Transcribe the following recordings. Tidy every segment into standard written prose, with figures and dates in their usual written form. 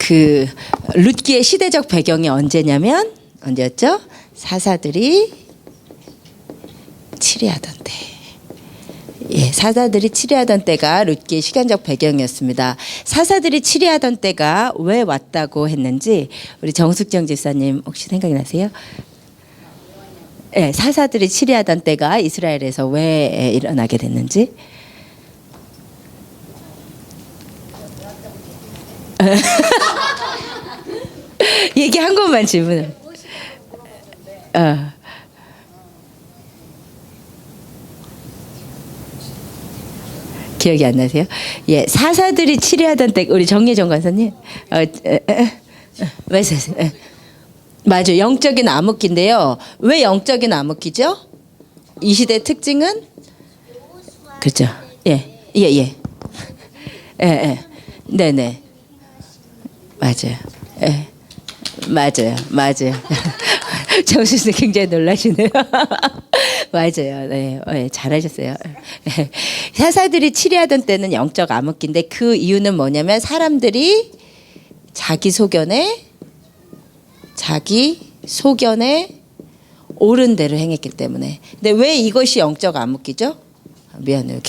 그 룻기의 시대적 배경이 언제였죠? 사사들이 치리하던 때. 예, 사사들이 치리하던 때가 룻기의 시간적 배경이었습니다. 사사들이 치리하던 때가 왜 왔다고 했는지 우리 정숙정 집사님 혹시 생각이 나세요? 예, 사사들이 치리하던 때가 이스라엘에서 왜 일어나게 됐는지. 얘기 한 것만 질문. 기억이 안 나세요? 예, 사사들이 치리하던 때 우리 정예정 간사님, 맞아요. 영적인 암흑기인데요. 왜 영적인 암흑기죠? 이 시대 특징은 그렇죠. 예. 네네. 맞아요. 예. 맞아요. 정수님 굉장히 놀라시네요. 맞아요. 네, 잘하셨어요. 사사들이 치리하던 때는 영적 암흑기인데 그 이유는 뭐냐면 사람들이 자기 소견에 옳은 대로 행했기 때문에. 근데 왜 이것이 영적 암흑기죠? 미안해요.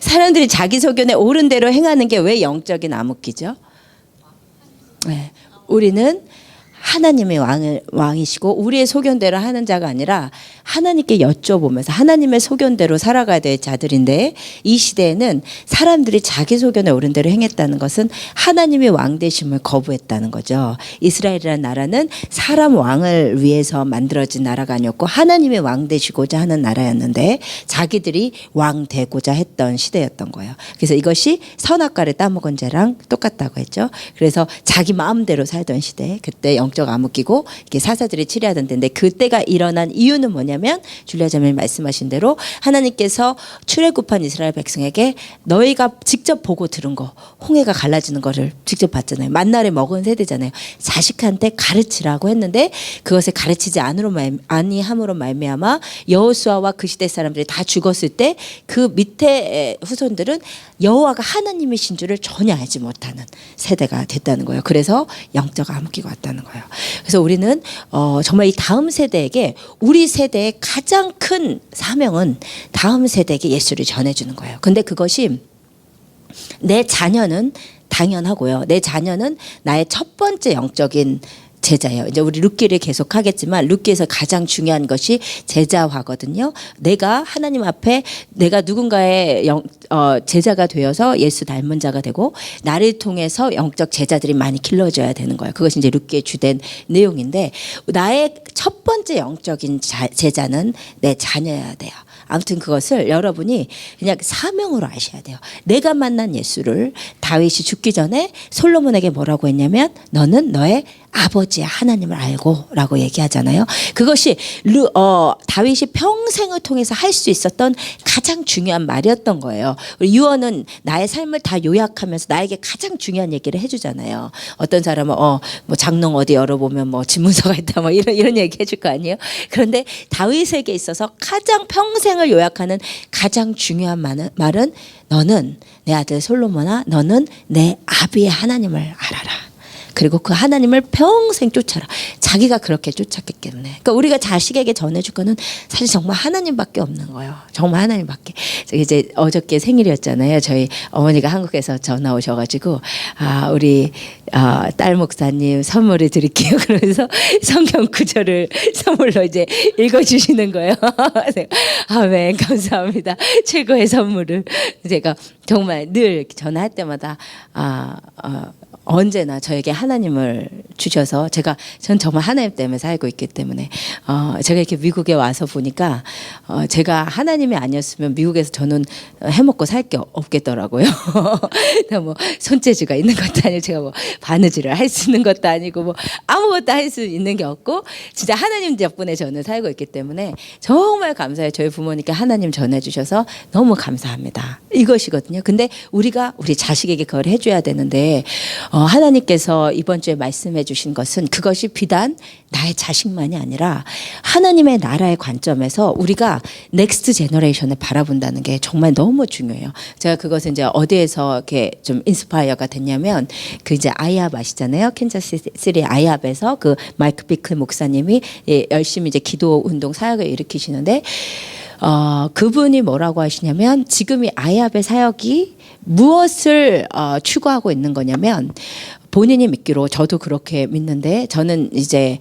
사람들이 자기 소견에 옳은 대로 행하는 게 왜 영적인 암흑기죠? 네, 우리는 하나님의 왕이시고 우리의 소견대로 하는 자가 아니라 하나님께 여쭤보면서 하나님의 소견대로 살아가야 될 자들인데 이 시대에는 사람들이 자기 소견에 옳은 대로 행했다는 것은 하나님의 왕 되심을 거부했다는 거죠. 이스라엘이라는 나라는 사람 왕을 위해서 만들어진 나라가 아니었고 하나님의 왕 되시고자 하는 나라였는데 자기들이 왕 되고자 했던 시대였던 거예요. 그래서 이것이 선악과를 따먹은 죄랑 똑같다고 했죠. 그래서 자기 마음대로 살던 시대, 그때 영적 암흑기고 이게 사사들이 치리하던 때인데 그때가 일어난 이유는 뭐냐면 줄리아자매님 말씀하신 대로 하나님께서 출애굽한 이스라엘 백성에게 너희가 직접 보고 들은 거 홍해가 갈라지는 거를 직접 봤잖아요. 만나를 먹은 세대잖아요. 자식한테 가르치라고 했는데 그것을 가르치지 아니함으로 말미암아 여호수아와 그 시대 사람들이 다 죽었을 때 그 밑에 후손들은 여호와가 하나님이신 줄을 전혀 알지 못하는 세대가 됐다는 거예요. 그래서 영적 암흑기가 왔다는 거예요. 그래서 우리는 정말 이 다음 세대에게 우리 세대의 가장 큰 사명은 다음 세대에게 예수를 전해주는 거예요. 근데 그것이 내 자녀는 당연하고요. 내 자녀는 나의 첫 번째 영적인 제자예요. 이제 우리 룻기를 계속 하겠지만 룻기에서 가장 중요한 것이 제자화거든요. 내가 하나님 앞에 내가 누군가의 제자가 되어서 예수 닮은 자가 되고 나를 통해서 영적 제자들이 많이 길러져야 되는 거예요. 그것이 이제 룻기의 주된 내용인데 나의 첫 번째 영적인 제자는 내 자녀여야 돼요. 아무튼 그것을 여러분이 그냥 사명으로 아셔야 돼요. 내가 만난 예수를 다윗이 죽기 전에 솔로몬에게 뭐라고 했냐면 너는 너의 아버지의 하나님을 알고 라고 얘기하잖아요. 그것이 다윗이 평생을 통해서 할 수 있었던 가장 중요한 말이었던 거예요. 유언은 나의 삶을 다 요약하면서 나에게 가장 중요한 얘기를 해주잖아요. 어떤 사람은 뭐 장롱 어디 열어보면 뭐 집문서가 있다 뭐 이런 얘기 해줄 거 아니에요. 그런데 다윗에게 있어서 가장 평생을 요약하는 가장 중요한 말은 너는 내 아들 솔로몬아 너는 내 아비의 하나님을 알아라. 그리고 그 하나님을 평생 쫓아라. 자기가 그렇게 쫓았기 때문에. 그러니까 우리가 자식에게 전해줄 거는 사실 정말 하나님밖에 없는 거예요. 정말 하나님밖에. 이제 어저께 생일이었잖아요. 저희 어머니가 한국에서 전화 오셔가지고 우리 딸 목사님 선물을 드릴게요. 그러면서 성경 구절을 선물로 이제 읽어주시는 거예요. 아멘 감사합니다. 최고의 선물을 제가 정말 늘 전화할 때마다 언제나 저에게 하나님을 주셔서 전 정말 하나님 때문에 살고 있기 때문에 제가 이렇게 미국에 와서 보니까 제가 하나님이 아니었으면 미국에서 저는 해먹고 살 게 없겠더라고요. 뭐 손재주가 있는 것도 아니고 제가 뭐 바느질을 할 수 있는 것도 아니고 뭐 아무것도 할 수 있는 게 없고 진짜 하나님 덕분에 저는 살고 있기 때문에 정말 감사해요. 저희 부모님께 하나님 전해주셔서 너무 감사합니다. 이것이거든요. 근데 우리가 우리 자식에게 그걸 해줘야 되는데 하나님께서 이번 주에 말씀해 주신 것은 그것이 비단 나의 자식만이 아니라 하나님의 나라의 관점에서 우리가 넥스트 제너레이션을 바라본다는 게 정말 너무 중요해요. 제가 그것은 이제 어디에서 이렇게 좀 인스파이어가 됐냐면 그 이제 아이압 아시잖아요. 캔자스시티 아이압에서 그 마이크 비클 목사님이 열심히 이제 기도 운동 사역을 일으키시는데 그분이 뭐라고 하시냐면 지금 이 아이압의 사역이 무엇을 추구하고 있는 거냐면 본인이 믿기로 저도 그렇게 믿는데 저는 이제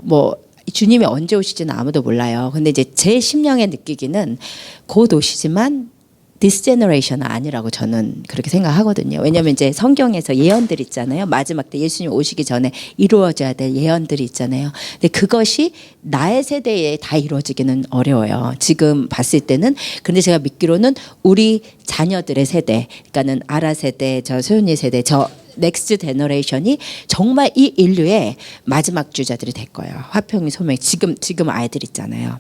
뭐 주님이 언제 오실지는 아무도 몰라요. 근데 이제 제 심령에 느끼기는 곧 오시지만 this generation은 아니라고 저는 그렇게 생각하거든요. 왜냐하면 이제 성경에서 예언들 있잖아요. 마지막 때 예수님 오시기 전에 이루어져야 될 예언들이 있잖아요. 근데 그것이 나의 세대에 다 이루어지기는 어려워요. 지금 봤을 때는. 근데 제가 믿기로는 우리 자녀들의 세대, 그러니까는 아라 세대, 저 소윤이 세대, 저 넥스트 제너레이션이 정말 이 인류의 마지막 주자들이 될 거예요. 화평이 소명 지금 아이들 있잖아요.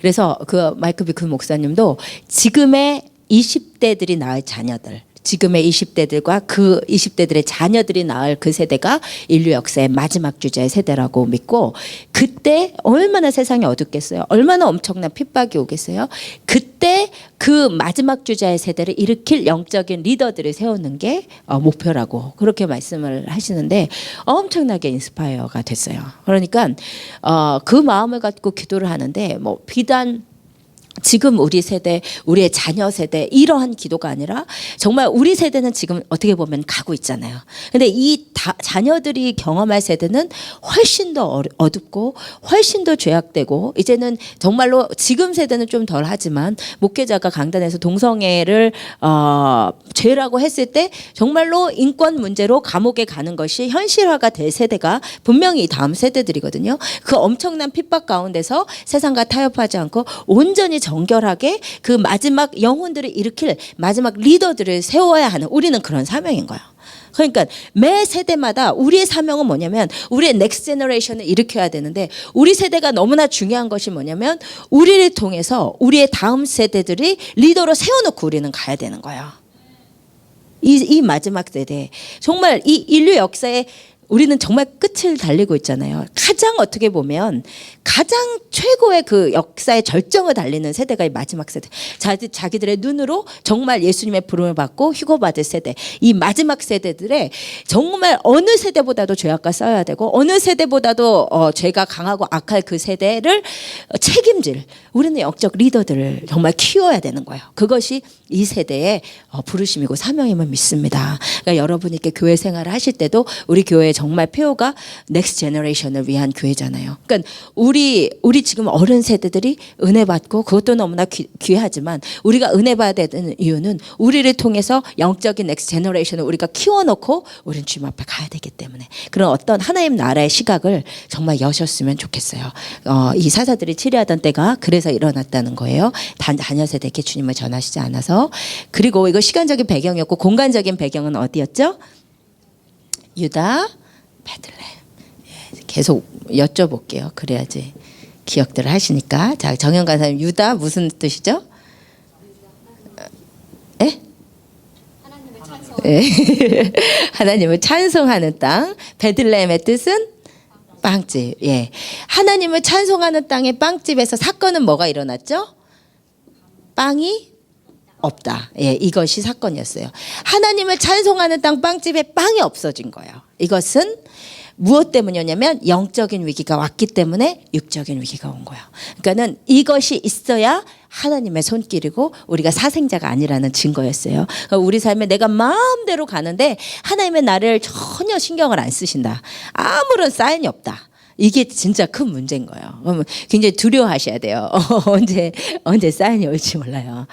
그래서 그 마이크 비클 목사님도 지금의 20대들이 낳을 자녀들, 지금의 20대들과 그 20대들의 자녀들이 낳을 그 세대가 인류 역사의 마지막 주자의 세대라고 믿고 그때 얼마나 세상이 어둡겠어요. 얼마나 엄청난 핍박이 오겠어요. 그때 그 마지막 주자의 세대를 일으킬 영적인 리더들을 세우는 게 목표라고 그렇게 말씀을 하시는데 엄청나게 인스파이어가 됐어요. 그러니까 그 마음을 갖고 기도를 하는데 뭐 비단 지금 우리 세대, 우리의 자녀 세대 이러한 기도가 아니라 정말 우리 세대는 지금 어떻게 보면 가고 있잖아요. 근데 이 자녀들이 경험할 세대는 훨씬 더 어둡고 훨씬 더 죄악되고 이제는 정말로 지금 세대는 좀 덜 하지만 목회자가 강단에서 동성애를 죄라고 했을 때 정말로 인권 문제로 감옥에 가는 것이 현실화가 될 세대가 분명히 다음 세대들이거든요. 그 엄청난 핍박 가운데서 세상과 타협하지 않고 온전히 정결하게 그 마지막 영혼들을 일으킬 마지막 리더들을 세워야 하는 우리는 그런 사명인 거예요. 그러니까 매 세대마다 우리의 사명은 뭐냐면 우리의 넥스트 제너레이션을 일으켜야 되는데 우리 세대가 너무나 중요한 것이 뭐냐면 우리를 통해서 우리의 다음 세대들이 리더로 세워놓고 우리는 가야 되는 거예요. 이 마지막 세대 정말 이 인류 역사에 우리는 정말 끝을 달리고 있잖아요. 가장 어떻게 보면 가장 최고의 그 역사의 절정을 달리는 세대가 이 마지막 세대. 자기들의 눈으로 정말 예수님의 부름을 받고 휴거받을 세대. 이 마지막 세대들의 정말 어느 세대보다도 죄악과 싸워야 되고 어느 세대보다도 죄가 강하고 악할 그 세대를 책임질 우리는 영적 리더들을 정말 키워야 되는 거예요. 그것이 이 세대의 부르심이고 사명임을 믿습니다. 그러니까 여러분이 이렇게 교회 생활을 하실 때도 우리 교회 정말 폐호가 넥스트 제너레이션을 위한 교회잖아요. 그러니까 우리 지금 어른 세대들이 은혜 받고 그것도 너무나 귀하지만 우리가 은혜 받아야 되는 이유는 우리를 통해서 영적인 넥스트 제너레이션을 우리가 키워놓고 우리는 주님 앞에 가야 되기 때문에 그런 어떤 하나님 나라의 시각을 정말 여셨으면 좋겠어요. 이 사사들이 치료하던 때가 그래서 일어났다는 거예요. 자녀 세대에게 주님을 전하시지 않아서. 그리고 이거 시간적인 배경이었고 공간적인 배경은 어디였죠? 유다, 베들레헴. 계속 여쭤볼게요. 그래야지 기억들을 하시니까. 자, 정현 간사님 유다 무슨 뜻이죠? 예? 하나님을 찬송하는 땅. 베들레헴의 뜻은 빵집. 예. 하나님을 찬송하는 땅의 빵집에서 사건은 뭐가 일어났죠? 빵이 없다. 예, 이것이 사건이었어요. 하나님을 찬송하는 땅 빵집에 빵이 없어진 거예요. 이것은 무엇 때문이었냐면 영적인 위기가 왔기 때문에 육적인 위기가 온 거예요. 그러니까는 이것이 있어야 하나님의 손길이고 우리가 사생자가 아니라는 증거였어요. 우리 삶에 내가 마음대로 가는데 하나님의 나를 전혀 신경을 안 쓰신다. 아무런 사인이 없다. 이게 진짜 큰 문제인 거예요. 그러면 굉장히 두려워하셔야 돼요. 언제 사인이 올지 몰라요.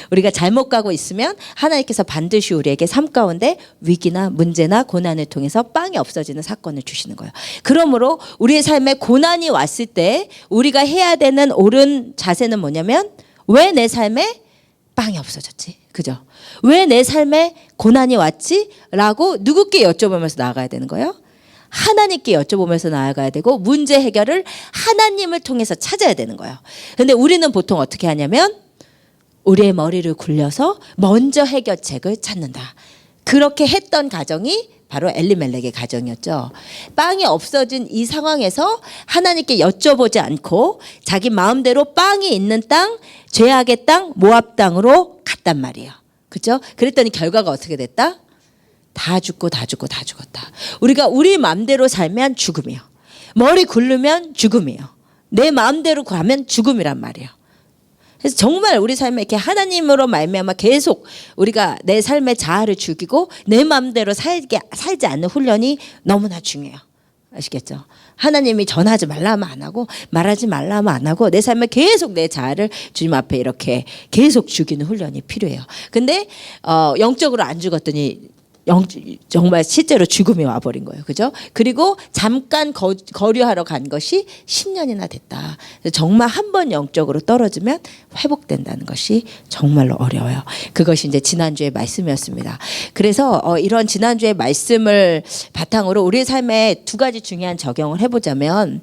우리가 잘못 가고 있으면 하나님께서 반드시 우리에게 삶 가운데 위기나 문제나 고난을 통해서 빵이 없어지는 사건을 주시는 거예요. 그러므로 우리의 삶에 고난이 왔을 때 우리가 해야 되는 옳은 자세는 뭐냐면 왜 내 삶에 빵이 없어졌지? 그죠? 왜 내 삶에 고난이 왔지? 라고 누구께 여쭤보면서 나아가야 되는 거예요? 하나님께 여쭤보면서 나아가야 되고 문제 해결을 하나님을 통해서 찾아야 되는 거예요. 근데 우리는 보통 어떻게 하냐면 우리의 머리를 굴려서 먼저 해결책을 찾는다. 그렇게 했던 가정이 바로 엘리멜렉의 가정이었죠. 빵이 없어진 이 상황에서 하나님께 여쭤보지 않고 자기 마음대로 빵이 있는 땅, 죄악의 땅, 모압 땅으로 갔단 말이에요. 그렇죠? 그랬더니 결과가 어떻게 됐다? 다 죽고 다 죽고 다 죽었다. 우리가 우리 마음대로 살면 죽음이요. 머리 굴르면 죽음이요. 내 마음대로 가면 죽음이란 말이에요. 그래서 정말 우리 삶에 이렇게 하나님으로 말미암아 계속 우리가 내 삶의 자아를 죽이고 내 마음대로 살지 않는 훈련이 너무나 중요해요. 아시겠죠? 하나님이 전하지 말라 하면 안 하고 말하지 말라 하면 안 하고 내 삶에 계속 내 자아를 주님 앞에 이렇게 계속 죽이는 훈련이 필요해요. 근데 영적으로 안 죽었더니 정말 실제로 죽음이 와버린 거예요. 그죠? 그리고 잠깐 거류하러 간 것이 10년이나 됐다. 정말 한 번 영적으로 떨어지면 회복된다는 것이 정말로 어려워요. 그것이 이제 지난주의 말씀이었습니다. 그래서 이런 지난주의 말씀을 바탕으로 우리의 삶에 두 가지 중요한 적용을 해보자면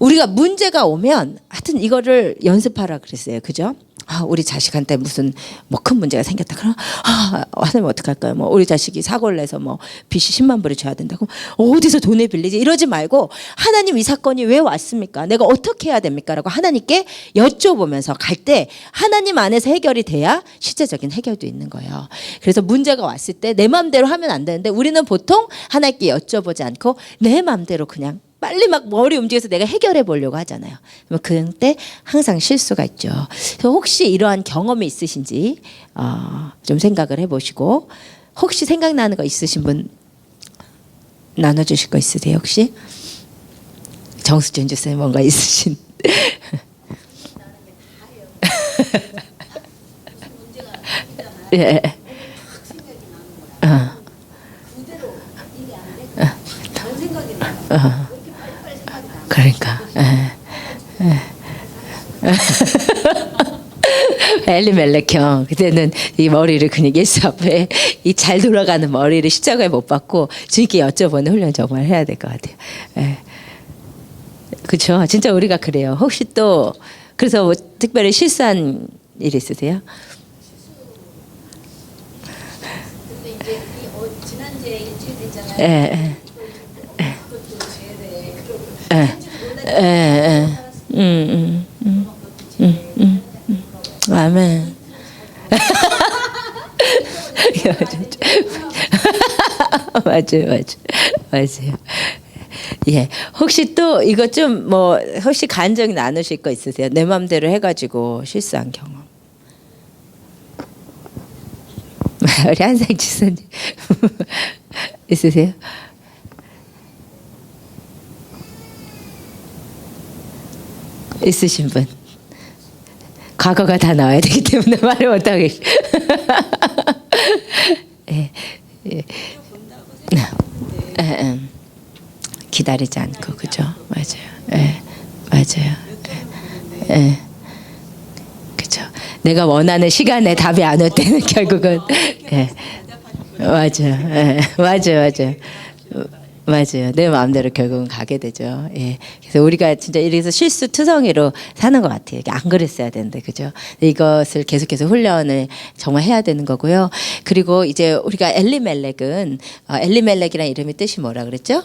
우리가 문제가 오면 하여튼 이거를 연습하라 그랬어요. 그죠? 우리 자식한테 무슨 뭐 큰 문제가 생겼다. 그럼 하나님 어떡할까요? 뭐 우리 자식이 사고를 내서 뭐 빚이 10만 불을 줘야 된다고 어디서 돈을 빌리지? 이러지 말고 하나님 이 사건이 왜 왔습니까? 내가 어떻게 해야 됩니까? 라고 하나님께 여쭤보면서 갈 때 하나님 안에서 해결이 돼야 실제적인 해결도 있는 거예요. 그래서 문제가 왔을 때 내 마음대로 하면 안 되는데 우리는 보통 하나님께 여쭤보지 않고 내 마음대로 그냥 빨리 막 머리 움직여서 내가 해결해 보려고 하잖아요. 그때 항상 실수가 있죠. 그래서 혹시 이러한 경험이 있으신지 좀 생각을 해보시고 혹시 생각나는 거 있으신 분 나눠주실 거 있으세요? 혹시? 정수준 주쌤 뭔가 있으신? 예. 그러니까 엘리멜렉형 그때는 이 머리를 그냥 예수 앞에 이 잘 돌아가는 머리를 십자가에 못 박고 주님께 여쭤보는 훈련 정말 해야 될 것 같아요. 그렇죠. 진짜 우리가 그래요. 혹시 또 그래서 뭐 특별히 실수한 일 있으세요? 근데 이제 지난주에 일주일 됐잖아요. 아멘. 맞아요. 예, 혹시 또 이거 좀 뭐 혹시 간증 나누실 거 있으세요? 내 마음대로 해가지고 실수한 경험. 우리 한상 지사님 있으세요? 있으신 분. 과거가 다 나와야 되기 때문에 말을 못하겠. 예. 기다리지 않고 그죠? 맞아요. 맞아요. 그죠? 내가 원하는 시간에 답이 안 올 때는 결국은 맞아요. 내 마음대로 결국은 가게 되죠. 예. 그래서 우리가 진짜 이래서 실수투성이로 사는 것 같아요. 안 그랬어야 되는데, 그죠? 이것을 계속해서 훈련을 정말 해야 되는 거고요. 그리고 이제 우리가 엘리멜렉은 엘리멜렉이라는 이름의 뜻이 뭐라 그랬죠?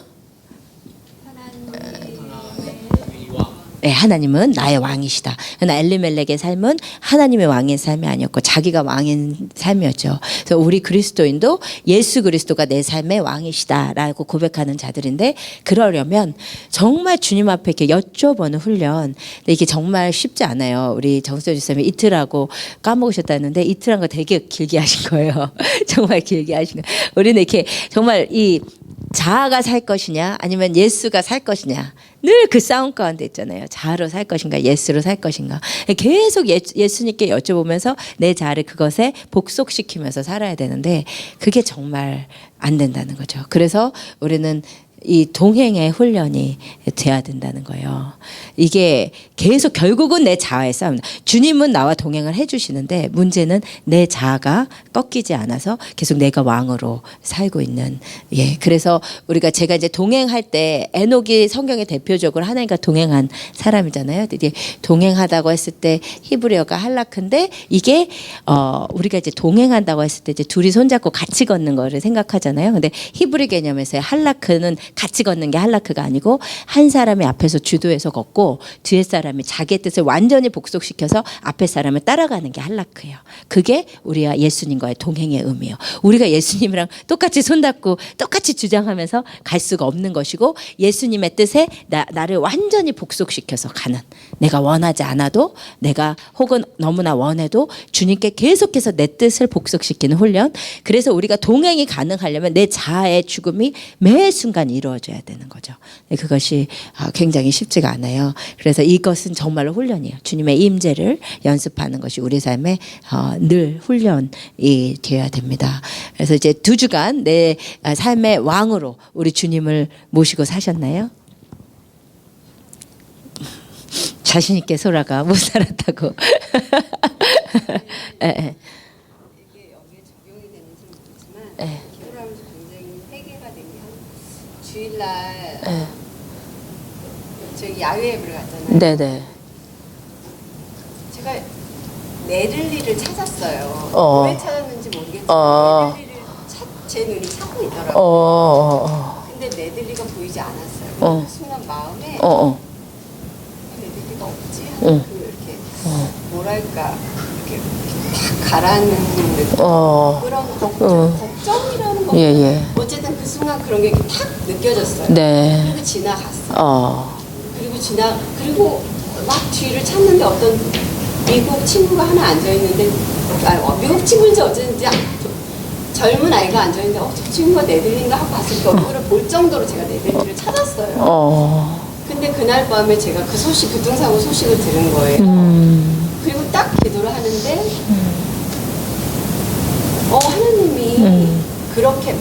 네, 하나님은 나의 왕이시다. 그러나 엘리멜렉의 삶은 하나님의 왕의 삶이 아니었고 자기가 왕인 삶이었죠. 그래서 우리 그리스도인도 예수 그리스도가 내 삶의 왕이시다라고 고백하는 자들인데 그러려면 정말 주님 앞에 이렇게 여쭤보는 훈련. 근데 이게 정말 쉽지 않아요. 우리 정수현 주쌤이 이틀하고 까먹으셨다는데 이틀한 거 되게 길게 하신 거예요. 정말 길게 하신 거예요. 우리는 이렇게 정말 이 자아가 살 것이냐 아니면 예수가 살 것이냐 늘 그 싸움 가운데 있잖아요. 자아로 살 것인가 예수로 살 것인가 계속 예수님께 여쭤보면서 내 자아를 그것에 복속시키면서 살아야 되는데 그게 정말 안 된다는 거죠. 그래서 우리는 이 동행의 훈련이 돼야 된다는 거예요. 이게 계속 결국은 내 자아의 싸움. 주님은 나와 동행을 해주시는데 문제는 내 자아가 꺾이지 않아서 계속 내가 왕으로 살고 있는. 예, 그래서 제가 이제 동행할 때 에녹이 성경의 대표적으로 하나님과 동행한 사람이잖아요. 이게 동행하다고 했을 때 히브리어가 할라크인데 이게 우리가 이제 동행한다고 했을 때 이제 둘이 손잡고 같이 걷는 거를 생각하잖아요. 근데 히브리 개념에서의 할라크는 같이 걷는 게 할라크가 아니고 한 사람이 앞에서 주도해서 걷고 뒤에 사람이 자기의 뜻을 완전히 복속시켜서 앞에 사람을 따라가는 게 할라크예요. 그게 우리가 예수님과의 동행의 의미예요. 우리가 예수님이랑 똑같이 손잡고 똑같이 주장하면서 갈 수가 없는 것이고 예수님의 뜻에 나를 완전히 복속시켜서 가는, 내가 원하지 않아도 내가 혹은 너무나 원해도 주님께 계속해서 내 뜻을 복속시키는 훈련. 그래서 우리가 동행이 가능하려면 내 자아의 죽음이 매 순간 이루어져야 되는 거죠. 그것이 굉장히 쉽지가 않아요. 그래서 이것은 정말로 훈련이에요. 주님의 임재를 연습하는 것이 우리 삶에 늘 훈련이 되어야 됩니다. 그래서 이제 2주간 내 삶의 왕으로 우리 주님을 모시고 사셨나요? 자신 있게 소라가 못 살았다고. 예. 이게 여기에 적용이 되는지 모르지만 기도를 하면서 굉장히 회개가 된 게 주일날 저기 야외 예배를 갔잖아요. 네네. 제가 네들리를 찾았어요. 왜 찾았는지 모르겠지만 네들리를 제 눈이 찾고 있더라고요. 근데 네들리가 보이지 않았어요. 그 순간 마음에 네들리가 없지 하는 이렇게 뭐랄까 이렇게 딱 가라앉는 느낌, 그런 걱정이라는 거. 어쨌든 그 순간 그런 게 탁 느껴졌어요. 네. 그리고 지나갔어요. 그리고 막 뒤를 찾는데 어떤 미국 친구가 하나 앉아 있는데, 미국 친구인지 어쩐지 젊은 아이가 앉아 있는데, 저 친구가 네들린가 하고 봤을 때 얼굴을 볼 정도로 제가 네들리를 찾았어요. 근데 그날 밤에 제가 그 교통사고 소식을 들은 거예요. 그리고 딱 기도를 하는데, 하나님이 그렇게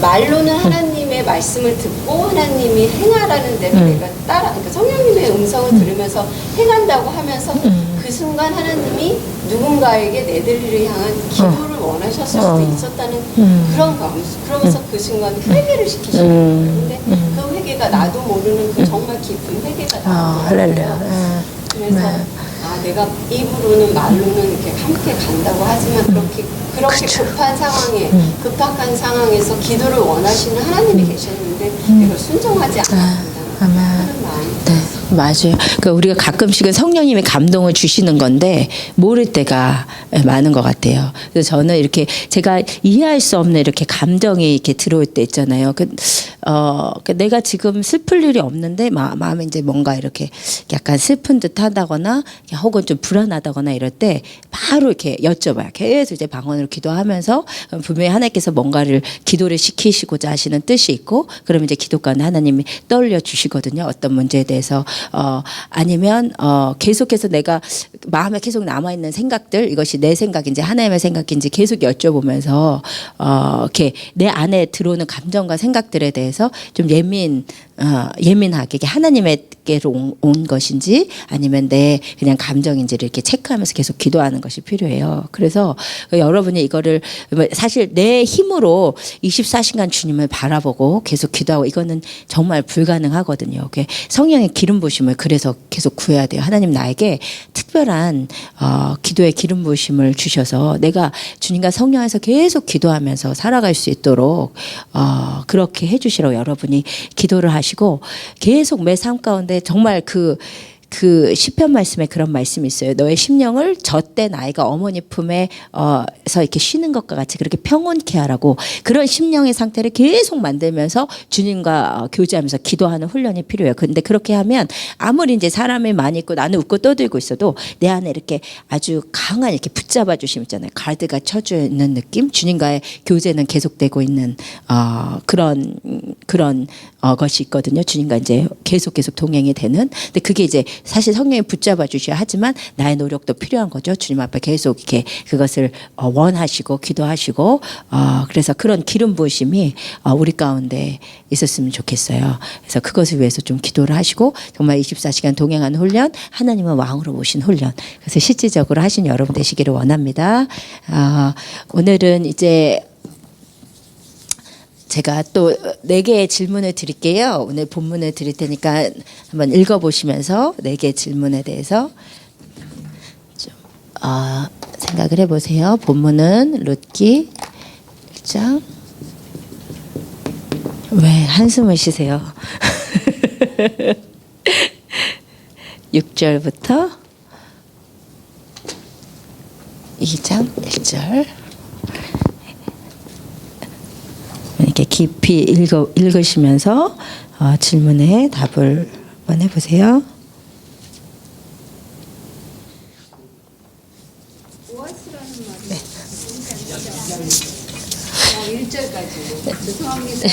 말로는 하나님의 말씀을 듣고 하나님이 행하라는 대로 내가 그러니까 성령님의 음성을 들으면서 행한다고 하면서 그 순간 하나님이 누군가에게 네들리를 향한 기도를 원하셨을 수도 있었다는 그런 마음. 그러면서 그 순간 회개를 시키시는 거예요. 근데 그 회개가 나도 모르는 그 정말 깊은 회개가 나왔어요. 그래서 내가 입으로는 말로는 이렇게 함께 간다고 하지만 그렇게 급한 상황에 급박한 상황에서 기도를 원하시는 하나님이 계셨는데 이걸 순종하지 않았습니다. 그런 마음이 네, 맞아요. 그러니까 우리가 가끔씩은 성령님이 감동을 주시는 건데 모를 때가 많은 것 같아요. 그래서 저는 이렇게 제가 이해할 수 없는 이렇게 감정이 이렇게 들어올 때 있잖아요. 내가 지금 슬플 일이 없는데 마음에 이제 뭔가 이렇게 약간 슬픈 듯하다거나 혹은 좀 불안하다거나 이럴 때 바로 이렇게 여쭤봐요. 계속 이제 방언으로 기도하면서 분명히 하나님께서 뭔가를 기도를 시키시고자 하시는 뜻이 있고 그러면 이제 기도 가운데 하나님이 떠올려 주시거든요. 어떤 문제에 대해서 아니면 계속해서 내가 마음에 계속 남아있는 생각들 이것이 내 생각인지 하나님의 생각인지 계속 여쭤보면서 이렇게 내 안에 들어오는 감정과 생각들에 대해서 좀 예민하게 이게 하나님께로 온 것인지 아니면 내 그냥 감정인지를 이렇게 체크하면서 계속 기도하는 것이 필요해요. 그래서 여러분이 이거를 사실 내 힘으로 24시간 주님을 바라보고 계속 기도하고 이거는 정말 불가능하거든요. 성령의 기름 부으심을 그래서 계속 구해야 돼요. 하나님 나에게 특별한 기도의 기름 부으심을 주셔서 내가 주님과 성령 안에서 계속 기도하면서 살아갈 수 있도록 그렇게 해주시라고 여러분이 기도를 하시고 계속 매 삶 가운데 정말 그 시편 말씀에 그런 말씀이 있어요. 너의 심령을 젖된 아이가 어머니 품에서 이렇게 쉬는 것과 같이 그렇게 평온케 하라고 그런 심령의 상태를 계속 만들면서 주님과 교제하면서 기도하는 훈련이 필요해요. 근데 그렇게 하면 아무리 이제 사람이 많이 있고 나는 웃고 떠들고 있어도 내 안에 이렇게 아주 강한 이렇게 붙잡아 주심 있잖아요. 가드가 쳐져 있는 느낌. 주님과의 교제는 계속되고 있는 그런 것이 있거든요. 주님과 이제 계속 동행이 되는. 근데 그게 이제 사실 성령이 붙잡아 주셔야 하지만 나의 노력도 필요한 거죠. 주님 앞에 계속 이렇게 그것을 원하시고 기도하시고 그래서 그런 기름 부으심이 우리 가운데 있었으면 좋겠어요. 그래서 그것을 위해서 좀 기도를 하시고 정말 24시간 동행하는 훈련, 하나님은 왕으로 모신 훈련. 그래서 실질적으로 하신 여러분 되시기를 원합니다. 오늘은 이제 제가 또 4개의 질문을 드릴게요. 오늘 본문을 드릴 테니까 한번 읽어보시면서 4개의 질문에 대해서 좀 생각을 해보세요. 본문은 룻기 1장. 왜 한숨을 쉬세요? 6절부터 2장 1절. 이렇게 깊이 읽으시면서 질문에 답을 한번 해보세요. 오아스라는 말이 1절까지 죄송합니다.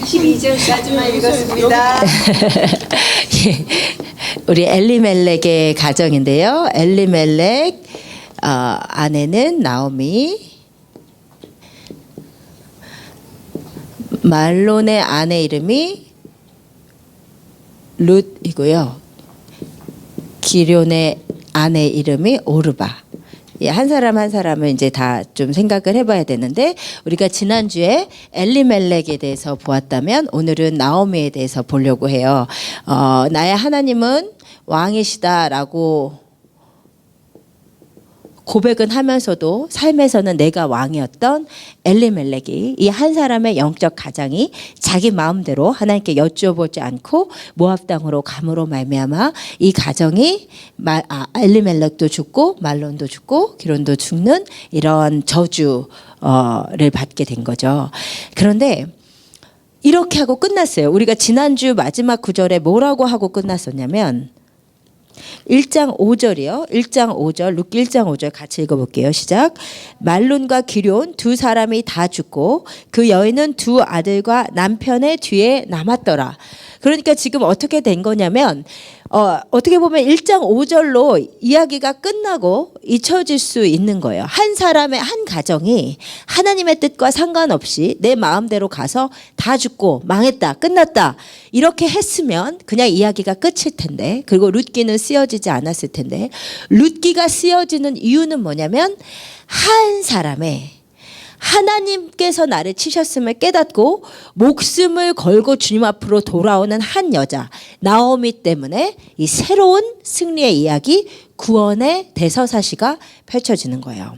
12절까지만 읽었습니다. 예, 우리 엘리멜렉의 가정인데요. 엘리멜렉 아내는 나오미, 말론의 아내 이름이 룻이고요. 기럐의 아내 이름이 오르바. 한 사람 한 사람을 이제 다 좀 생각을 해봐야 되는데 우리가 지난주에 엘리멜렉에 대해서 보았다면 오늘은 나오미에 대해서 보려고 해요. 나의 하나님은 왕이시다라고 고백은 하면서도 삶에서는 내가 왕이었던 엘리멜렉이 이 한 사람의 영적 가장이 자기 마음대로 하나님께 여쭈어보지 않고 모압 땅으로 감으로 말미암아 이 가정이 엘리멜렉도 죽고 말론도 죽고 기론도 죽는 이런 저주를 받게 된 거죠. 그런데 이렇게 하고 끝났어요. 우리가 지난주 마지막 구절에 뭐라고 하고 끝났었냐면 1장 5절이요. 1장 5절, 룻기 1장 5절 같이 읽어볼게요. 시작. 말론과 기럐 두 사람이 다 죽고 그 여인은 두 아들과 남편의 뒤에 남았더라. 그러니까 지금 어떻게 된 거냐면 어떻게 보면 1장 5절로 이야기가 끝나고 잊혀질 수 있는 거예요. 한 사람의 한 가정이 하나님의 뜻과 상관없이 내 마음대로 가서 다 죽고 망했다, 끝났다 이렇게 했으면 그냥 이야기가 끝일 텐데, 그리고 룻기는 쓰여지지 않았을 텐데, 룻기가 쓰여지는 이유는 뭐냐면 한 사람의 하나님께서 나를 치셨음을 깨닫고 목숨을 걸고 주님 앞으로 돌아오는 한 여자 나오미 때문에 이 새로운 승리의 이야기, 구원의 대서사시가 펼쳐지는 거예요.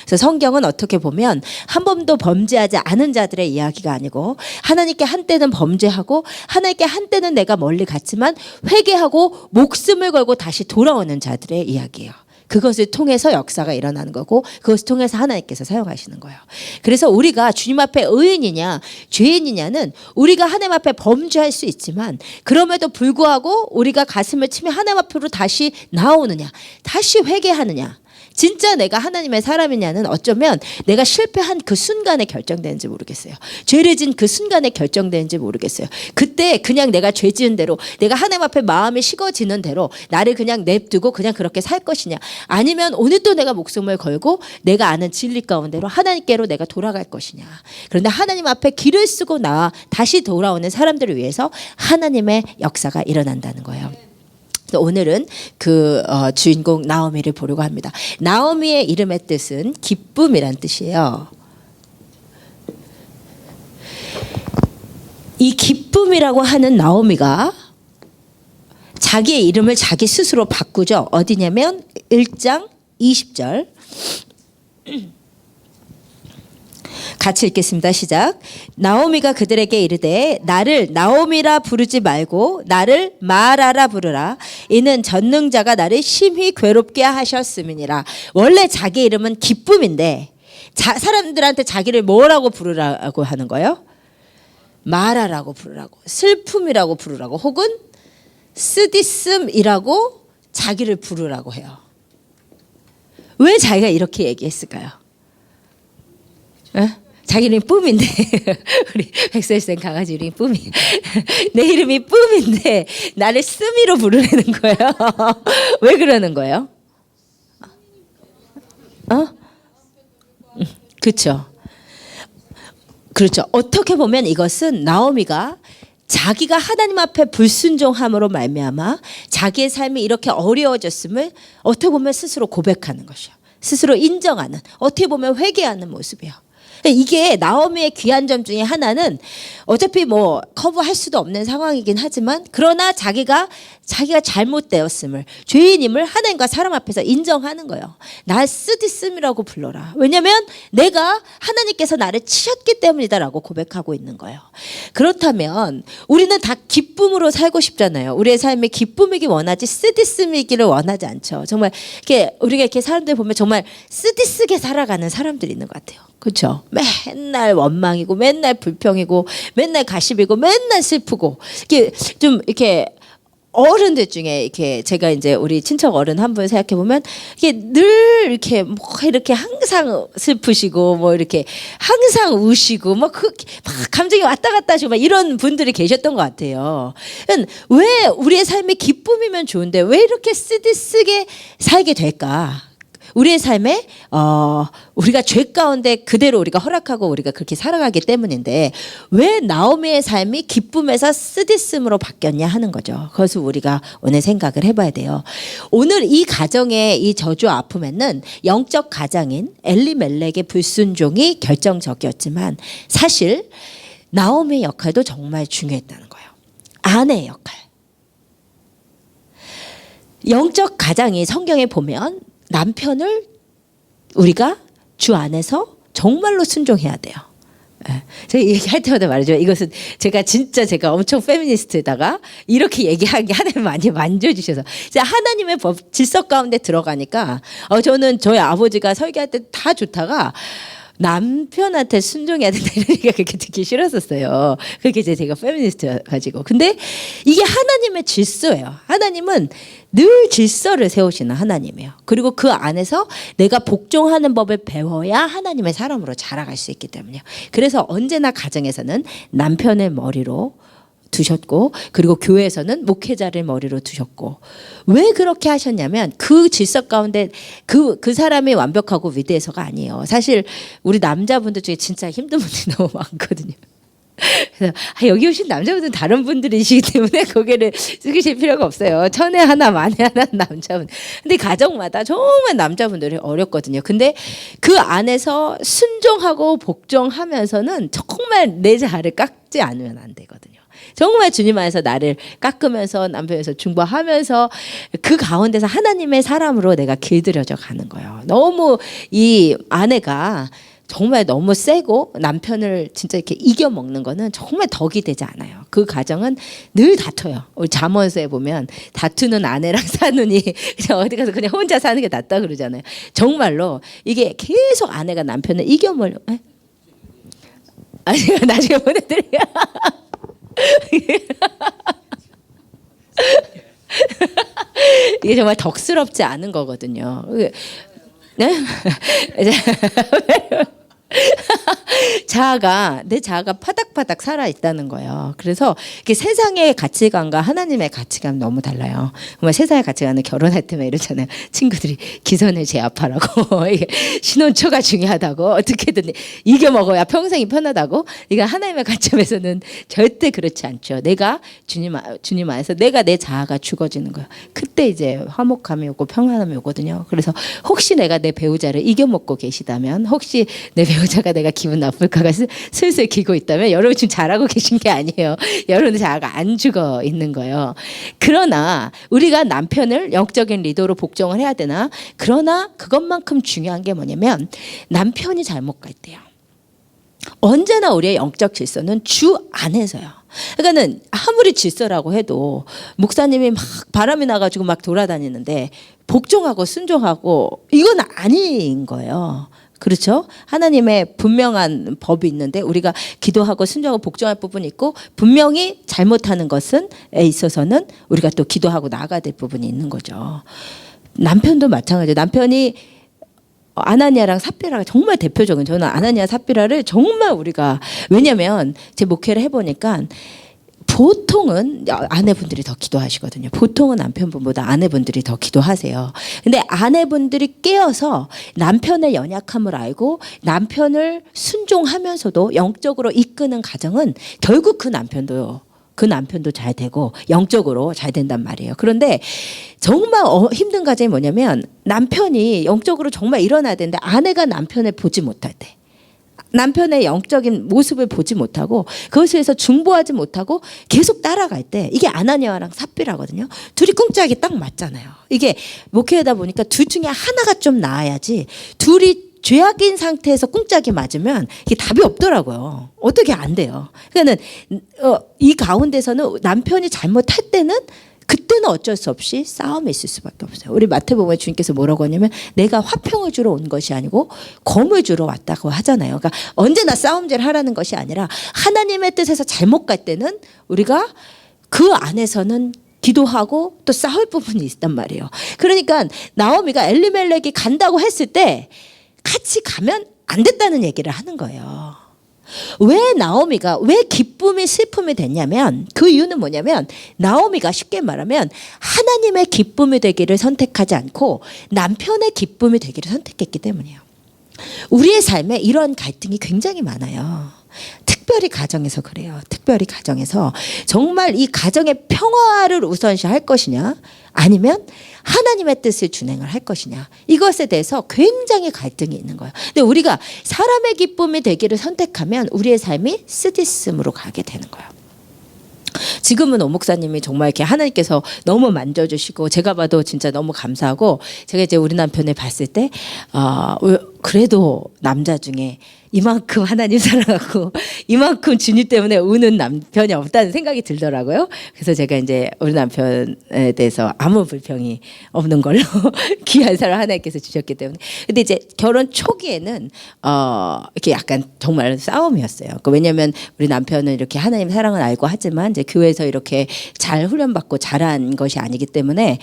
그래서 성경은 어떻게 보면 한 번도 범죄하지 않은 자들의 이야기가 아니고 하나님께 한때는 범죄하고 하나님께 한때는 내가 멀리 갔지만 회개하고 목숨을 걸고 다시 돌아오는 자들의 이야기예요. 그것을 통해서 역사가 일어나는 거고 그것을 통해서 하나님께서 사용하시는 거예요. 그래서 우리가 주님 앞에 의인이냐 죄인이냐는 우리가 하나님 앞에 범죄할 수 있지만 그럼에도 불구하고 우리가 가슴을 치며 하나님 앞으로 다시 나오느냐, 다시 회개하느냐, 진짜 내가 하나님의 사람이냐는 어쩌면 내가 실패한 그 순간에 결정되는지 모르겠어요. 죄를 진 그 순간에 결정되는지 모르겠어요. 그때 그냥 내가 죄 지은 대로, 내가 하나님 앞에 마음이 식어지는 대로 나를 그냥 냅두고 그냥 그렇게 살 것이냐, 아니면 오늘 또 내가 목숨을 걸고 내가 아는 진리 가운데로 하나님께로 내가 돌아갈 것이냐. 그런데 하나님 앞에 길을 쓰고 나와 다시 돌아오는 사람들을 위해서 하나님의 역사가 일어난다는 거예요. 오늘은 그 주인공 나오미를 보려고 합니다. 나오미의 이름의 뜻은 기쁨이란 뜻이에요. 이 기쁨이라고 하는 나오미가 자기의 이름을 자기 스스로 바꾸죠. 어디냐면 1장 20절. 같이 읽겠습니다. 시작. 나오미가 그들에게 이르되 나를 나오미라 부르지 말고 나를 마라라 부르라. 이는 전능자가 나를 심히 괴롭게 하셨음이니라. 원래 자기 이름은 기쁨인데 사람들한테 자기를 뭐라고 부르라고 하는 거예요? 마라라고 부르라고, 슬픔이라고 부르라고, 혹은 쓰디씀이라고 자기를 부르라고 해요. 왜 자기가 이렇게 얘기했을까요? 에? 자기 이름이 뿜인데 우리 백설생 강아지 이름이 뿜이 내 이름이 뿜인데 나를 쓰미로 부르는 거예요. 왜 그러는 거예요? 그렇죠. 그렇죠. 어떻게 보면 이것은 나오미가 자기가 하나님 앞에 불순종함으로 말미암아 자기의 삶이 이렇게 어려워졌음을 어떻게 보면 스스로 고백하는 것이요. 스스로 인정하는, 어떻게 보면 회개하는 모습이에요. 이게 나오미의 귀한 점 중에 하나는 어차피 뭐 커버할 수도 없는 상황이긴 하지만 그러나 자기가 잘못되었음을, 죄인임을 하나님과 사람 앞에서 인정하는 거예요. 날 쓰디씀이라고 불러라. 왜냐하면 내가 하나님께서 나를 치셨기 때문이다라고 고백하고 있는 거예요. 그렇다면 우리는 다 기쁨으로 살고 싶잖아요. 우리의 삶이 기쁨이기 원하지 쓰디씀이기를 원하지 않죠. 정말 이렇게 우리가 이렇게 사람들 보면 정말 쓰디쓰게 살아가는 사람들이 있는 것 같아요. 그렇죠? 맨날 원망이고 맨날 불평이고 맨날 가십이고 맨날 슬프고 이렇게 좀 이렇게 어른들 중에 이렇게 제가 이제 우리 친척 어른 한 분 생각해 보면 이게 늘 이렇게 뭐 이렇게 항상 슬프시고 뭐 이렇게 항상 우시고 막 감정이 왔다 갔다 하시고 막 이런 분들이 계셨던 것 같아요. 왜 우리의 삶이 기쁨이면 좋은데 왜 이렇게 쓰게 살게 될까? 우리의 삶에 우리가 죄 가운데 그대로 우리가 허락하고 우리가 그렇게 살아가기 때문인데 왜 나오미의 삶이 기쁨에서 쓰디씀으로 바뀌었냐 하는 거죠. 그것을 우리가 오늘 생각을 해봐야 돼요. 오늘 이 가정의 이 저주 아픔에는 영적 가장인 엘리멜렉의 불순종이 결정적이었지만 사실 나오미의 역할도 정말 중요했다는 거예요. 아내의 역할. 영적 가장이 성경에 보면 남편을 우리가 주 안에서 정말로 순종해야 돼요. 제가 얘기할 때마다 말이죠. 이것은 제가 엄청 페미니스트에다가 이렇게 얘기하게 하나님 많이 만져주셔서 하나님의 법 질서 가운데 들어가니까 저는 저희 아버지가 설교할 때 다 좋다가 남편한테 순종해야 된다 이런 얘기가 그렇게 듣기 싫었었어요. 그게 제가 페미니스트 가지고. 근데 이게 하나님의 질서예요. 하나님은 늘 질서를 세우시는 하나님이에요. 그리고 그 안에서 내가 복종하는 법을 배워야 하나님의 사람으로 자라갈 수 있기 때문이에요. 그래서 언제나 가정에서는 남편을 머리로 두셨고 그리고 교회에서는 목회자를 머리로 두셨고 왜 그렇게 하셨냐면 그 질서 가운데 그 사람이 완벽하고 위대해서가 아니에요. 사실 우리 남자분들 중에 진짜 힘든 분들이 너무 많거든요. 그래서 여기 오신 남자분들은 다른 분들이시기 때문에 고개를 숙이실 필요가 없어요. 천에 하나 만에 하나 남자분. 근데 가정마다 정말 남자분들이 어렵거든요. 근데 그 안에서 순종하고 복종하면서는 정말 내 자아를 깎지 않으면 안 되거든요. 정말 주님 안에서 나를 깎으면서 남편에서 중보하면서 그 가운데서 하나님의 사람으로 내가 길들여져 가는 거예요. 너무 이 아내가 정말 너무 세고 남편을 진짜 이렇게 이겨먹는 거는 정말 덕이 되지 않아요. 그 가정은 늘 다퉈요. 우리 잠언서에 보면 다투는 아내랑 사느니 그냥 어디 가서 그냥 혼자 사는 게 낫다 그러잖아요. 정말로 이게 계속 아내가 남편을 이겨먹으려. 제가 나중에 보내드려요. 이게 정말 덕스럽지 않은 거거든요. 네? 내 자아가 파닥파닥 살아 있다는 거예요. 그래서 이게 세상의 가치관과 하나님의 가치관 너무 달라요. 정말 세상의 가치관은 결혼할 때만 이러잖아요. 친구들이 기선을 제압하라고 이게 신혼초가 중요하다고 어떻게든 이겨 먹어야 평생이 편하다고. 이거 하나님의 관점에서는 절대 그렇지 않죠. 내가 주님 안에서 내가 내 자아가 죽어지는 거예요. 그때 이제 화목함이 오고 평안함이 오거든요. 그래서 혹시 내가 내 배우자를 이겨 먹고 계시다면, 혹시 내 배우자가 내가 기분 나쁠까가 슬슬 기고 있다면 여러분 지금 잘하고 계신 게 아니에요. 여러분의 자아가 안 죽어 있는 거예요. 그러나 우리가 남편을 영적인 리더로 복종을 해야 되나? 그러나 그것만큼 중요한 게 뭐냐면 남편이 잘못 갈 때요. 언제나 우리의 영적 질서는 주 안에서요. 그러니까는 아무리 질서라고 해도 목사님이 막 바람이 나가지고 막 돌아다니는데 복종하고 순종하고 이건 아닌 거예요. 그렇죠? 하나님의 분명한 법이 있는데 우리가 기도하고 순종하고 복종할 부분이 있고 분명히 잘못하는 것에 있어서는 우리가 또 기도하고 나아가야 될 부분이 있는 거죠. 남편도 마찬가지예요. 남편이 아나니아랑 삽비라가 정말 대표적인, 저는 아나니아 삽비라를 정말 우리가, 왜냐면 제 목회를 해보니까 보통은 아내분들이 더 기도하시거든요. 보통은 남편분보다 아내분들이 더 기도하세요. 근데 아내분들이 깨어서 남편의 연약함을 알고 남편을 순종하면서도 영적으로 이끄는 가정은 결국 그 남편도 잘 되고 영적으로 잘 된단 말이에요. 그런데 정말 힘든 가정이 뭐냐면 남편이 영적으로 정말 일어나야 되는데 아내가 남편을 보지 못할 때, 남편의 영적인 모습을 보지 못하고 그것에서 중보하지 못하고 계속 따라갈 때, 이게 아나니아랑 삽비라거든요. 둘이 꿍짝이 딱 맞잖아요. 이게 목회하다 보니까 둘 중에 하나가 좀 나아야지, 둘이 죄악인 상태에서 꿍짝이 맞으면 이게 답이 없더라고요. 어떻게 안 돼요. 그러니까는 이 가운데서는 남편이 잘못할 때는 그때는 어쩔 수 없이 싸움이 있을 수밖에 없어요. 우리 마태복음에 주님께서 뭐라고 하냐면 내가 화평을 주러 온 것이 아니고 검을 주러 왔다고 하잖아요. 그러니까 언제나 싸움질 하라는 것이 아니라 하나님의 뜻에서 잘못 갈 때는 우리가 그 안에서는 기도하고 또 싸울 부분이 있단 말이에요. 그러니까 나오미가 엘리멜렉이 간다고 했을 때 같이 가면 안 됐다는 얘기를 하는 거예요. 왜 나오미가 왜 기쁨이 슬픔이 됐냐면, 그 이유는 뭐냐면 나오미가 쉽게 말하면 하나님의 기쁨이 되기를 선택하지 않고 남편의 기쁨이 되기를 선택했기 때문이에요. 우리의 삶에 이런 갈등이 굉장히 많아요. 특별히 가정에서 그래요. 특별히 가정에서 정말 이 가정의 평화를 우선시할 것이냐, 아니면 하나님의 뜻을 준행을 할 것이냐, 이것에 대해서 굉장히 갈등이 있는 거예요. 근데 우리가 사람의 기쁨이 되기를 선택하면 우리의 삶이 쓰디씀으로 가게 되는 거예요. 지금은 오 목사님이 정말 이렇게 하나님께서 너무 만져주시고 제가 봐도 진짜 너무 감사하고, 제가 이제 우리 남편을 봤을 때 그래도 남자 중에 이만큼 하나님 사랑하고 이만큼 주님 때문에 우는 남편이 없다는 생각이 들더라고요. 그래서 제가 이제 우리 남편에 대해서 아무 불평이 없는 걸로 귀한 사람 하나님께서 주셨기 때문에. 근데 이제 결혼 초기에는 이렇게 약간 정말 싸움이었어요. 왜냐하면 우리 남편은 이렇게 하나님 사랑을 알고 하지만 이제 교회에서 이렇게 잘 훈련받고 자란 것이 아니기 때문에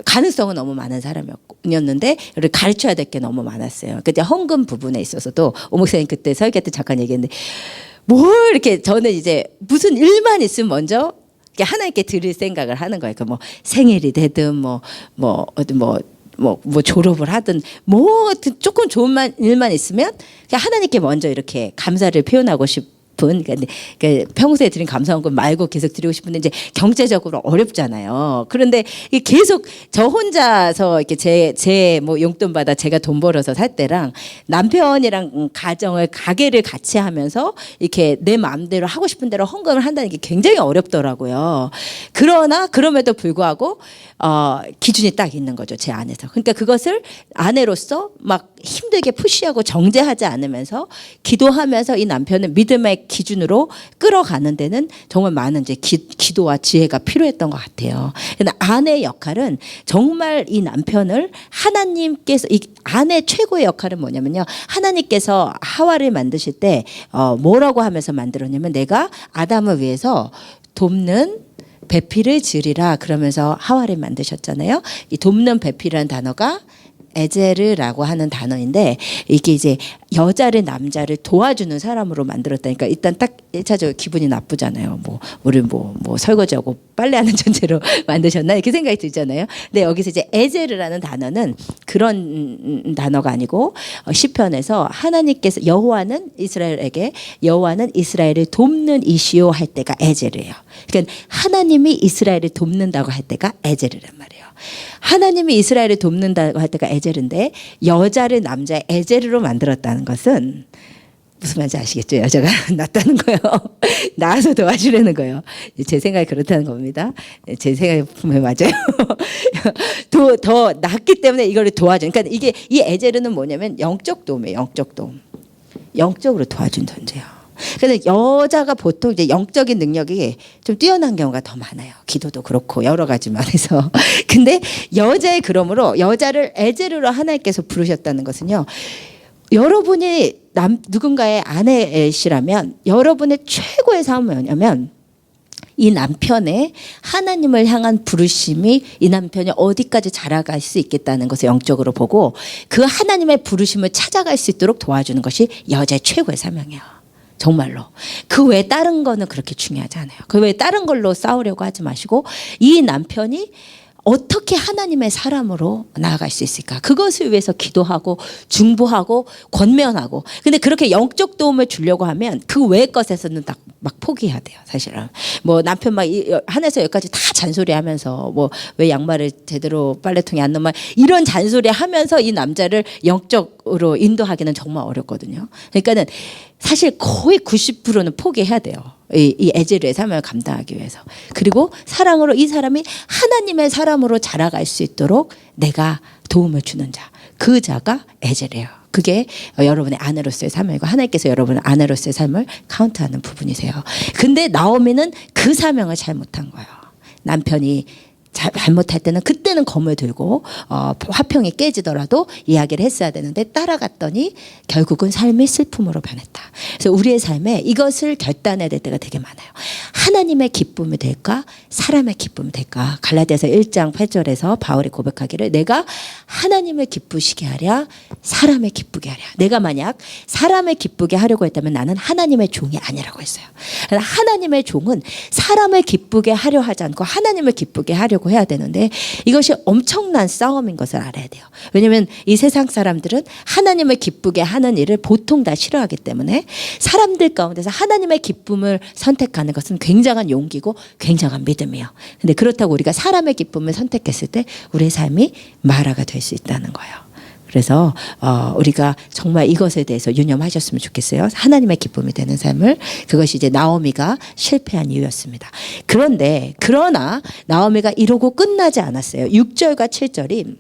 가능성은 너무 많은 사람이었는데 가르쳐야 될 게 너무 많았어요. 그때 헌금 부분에 있어서도 오 목사님 그때 설교 때 잠깐 얘기했는데, 뭘 이렇게 저는 이제 무슨 일만 있으면 먼저 하나님께 드릴 생각을 하는 거예요. 뭐 생일이 되든 뭐 졸업을 하든 뭐 조금 좋은 일만 있으면 하나님께 먼저 이렇게 감사를 표현하고 싶은, 그러니까 평소에 드린 감사헌금 말고 계속 드리고 싶은데 이제 경제적으로 어렵잖아요. 그런데 계속 저 혼자서 이렇게 제 뭐 용돈 받아 제가 돈 벌어서 살 때랑 남편이랑 가게를 같이 하면서 이렇게 내 마음대로 하고 싶은 대로 헌금을 한다는 게 굉장히 어렵더라고요. 그러나 그럼에도 불구하고 기준이 딱 있는 거죠, 제 안에서. 그러니까 그것을 아내로서 막 힘들게 푸시하고 정죄하지 않으면서 기도하면서 이 남편을 믿음의 기준으로 끌어가는 데는 정말 많은 이제 기도와 지혜가 필요했던 것 같아요. 근데 아내의 역할은 정말 이 남편을 하나님께서, 이 아내 최고의 역할은 뭐냐면요, 하나님께서 하와를 만드실 때 뭐라고 하면서 만들었냐면 내가 아담을 위해서 돕는 배필을 지으리라 그러면서 하와를 만드셨잖아요. 이 돕는 배필이라는 단어가 에제르라고 하는 단어인데, 이게 이제 여자를 남자를 도와주는 사람으로 만들었다니까 일단 딱 1차적으로 기분이 나쁘잖아요. 우리 설거지하고 빨래하는 존재로 만드셨나 이렇게 생각이 들잖아요. 근데 여기서 이제 에제르라는 단어는 그런 단어가 아니고 시편에서 하나님께서 여호와는 이스라엘을 돕는 이시오 할 때가 에제르예요. 그러니까 하나님이 이스라엘을 돕는다고 할 때가 에제르란 말이에요. 하나님이 이스라엘을 돕는다고 할 때가 에제르인데 여자를 남자의 에제르로 만들었다는 것은 무슨 말인지 아시겠죠? 여자가 낫다는 거예요. 나와서 도와주려는 거예요. 제 생각이 그렇다는 겁니다. 제 생각이 분명히 맞아요. 더 낫기 때문에 이걸 도와줘. 그러니까 이게 이 에제르는 뭐냐면 영적 도움이에요. 영적 도움. 영적으로 도와준 존재예요. 그래서 여자가 보통 이제 영적인 능력이 좀 뛰어난 경우가 더 많아요. 기도도 그렇고 여러 가지 면에서. 근데 그러므로 여자를 에제르로 하나님께서 부르셨다는 것은요, 여러분이 누군가의 아내시라면 여러분의 최고의 삶은 뭐냐면 이 남편의 하나님을 향한 부르심이 이 남편이 어디까지 자라갈 수 있겠다는 것을 영적으로 보고 그 하나님의 부르심을 찾아갈 수 있도록 도와주는 것이 여자의 최고의 사명이에요. 정말로. 그 외에 다른 거는 그렇게 중요하지 않아요. 그 외에 다른 걸로 싸우려고 하지 마시고 이 남편이 어떻게 하나님의 사람으로 나아갈 수 있을까? 그것을 위해서 기도하고 중보하고 권면하고. 근데 그렇게 영적 도움을 주려고 하면 그 외의 것에서는 막 포기해야 돼요. 사실은. 뭐 남편 막 하나에서 여기까지 다 잔소리하면서 뭐 왜 양말을 제대로 빨래통에 안 넣으면 이런 잔소리 하면서 이 남자를 영적으로 인도하기는 정말 어렵거든요. 그러니까는 사실 거의 90%는 포기해야 돼요. 이 에제르의 사명을 감당하기 위해서. 그리고 사랑으로 이 사람이 하나님의 사람으로 자라갈 수 있도록 내가 도움을 주는 자. 그 자가 에제르예요. 그게 여러분의 아내로서의 사명이고 하나님께서 여러분의 아내로서의 삶을 카운트하는 부분이세요. 근데 나오미는 그 사명을 잘못한 거예요. 남편이 잘못할 때는 그때는 검을 들고 화평이 깨지더라도 이야기를 했어야 되는데 따라갔더니 결국은 삶이 슬픔으로 변했다. 그래서 우리의 삶에 이것을 결단해야 될 때가 되게 많아요. 하나님의 기쁨이 될까? 사람의 기쁨이 될까? 갈라디아서 1장 8절에서 바울이 고백하기를 내가 하나님을 기쁘시게 하랴 사람을 기쁘게 하랴. 내가 만약 사람을 기쁘게 하려고 했다면 나는 하나님의 종이 아니라고 했어요. 하나님의 종은 사람을 기쁘게 하려 하지 않고 하나님을 기쁘게 하려고 해야 되는데 이것이 엄청난 싸움인 것을 알아야 돼요. 왜냐하면 이 세상 사람들은 하나님을 기쁘게 하는 일을 보통 다 싫어하기 때문에 사람들 가운데서 하나님의 기쁨을 선택하는 것은 굉장한 용기고 굉장한 믿음이에요. 근데 그렇다고 우리가 사람의 기쁨을 선택했을 때 우리의 삶이 마라가 될 수 있다는 거예요. 그래서 우리가 정말 이것에 대해서 유념하셨으면 좋겠어요. 하나님의 기쁨이 되는 삶을. 그것이 이제 나오미가 실패한 이유였습니다. 그러나 나오미가 이러고 끝나지 않았어요. 6절과 7절이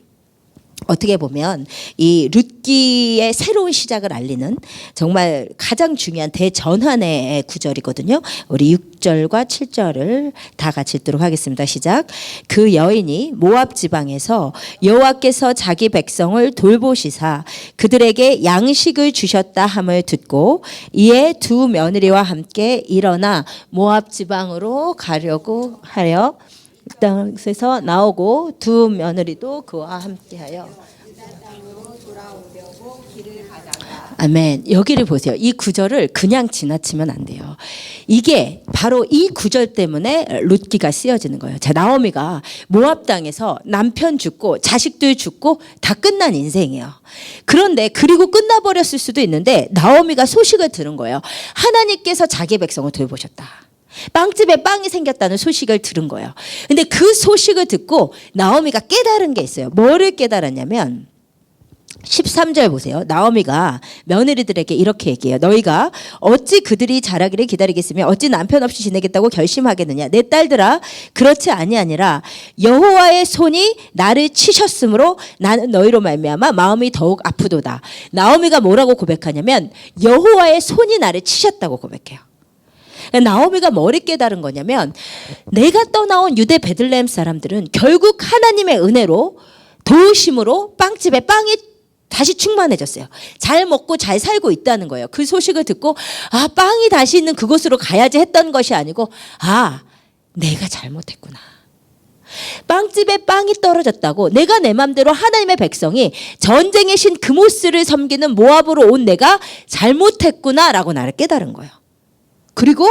어떻게 보면 이 룻기의 새로운 시작을 알리는 정말 가장 중요한 대전환의 구절이거든요. 우리 6절과 7절을 다 같이 읽도록 하겠습니다. 시작. 그 여인이 모압 지방에서 여호와께서 자기 백성을 돌보시사 그들에게 양식을 주셨다 함을 듣고 이에 두 며느리와 함께 일어나 모압 지방으로 가려고 하여 땅에서 나오고 두 며느리도 그와 함께하여 아멘. 여기를 보세요. 이 구절을 그냥 지나치면 안 돼요. 이게 바로 이 구절 때문에 룻기가 쓰여지는 거예요. 자, 나오미가 모압 땅에서 남편 죽고 자식들 죽고 다 끝난 인생이에요. 그런데 그리고 끝나버렸을 수도 있는데 나오미가 소식을 들은 거예요. 하나님께서 자기 백성을 돌보셨다. 빵집에 빵이 생겼다는 소식을 들은 거예요. 근데 그 소식을 듣고 나오미가 깨달은 게 있어요. 뭐를 깨달았냐면 13절 보세요. 나오미가 며느리들에게 이렇게 얘기해요. 너희가 어찌 그들이 자라기를 기다리겠으며 어찌 남편 없이 지내겠다고 결심하겠느냐. 내 딸들아 그렇지 아니하니라. 여호와의 손이 나를 치셨으므로 나는 너희로 말미암아 마음이 더욱 아프도다. 나오미가 뭐라고 고백하냐면 여호와의 손이 나를 치셨다고 고백해요. 나오미가 뭐를 깨달은 거냐면 내가 떠나온 유대 베들레헴 사람들은 결국 하나님의 은혜로 도우심으로 빵집에 빵이 다시 충만해졌어요. 잘 먹고 잘 살고 있다는 거예요. 그 소식을 듣고 빵이 다시 있는 그곳으로 가야지 했던 것이 아니고 내가 잘못했구나. 빵집에 빵이 떨어졌다고 내가 내 맘대로 하나님의 백성이 전쟁의 신 그모스를 섬기는 모압으로 온 내가 잘못했구나라고 나를 깨달은 거예요. 그리고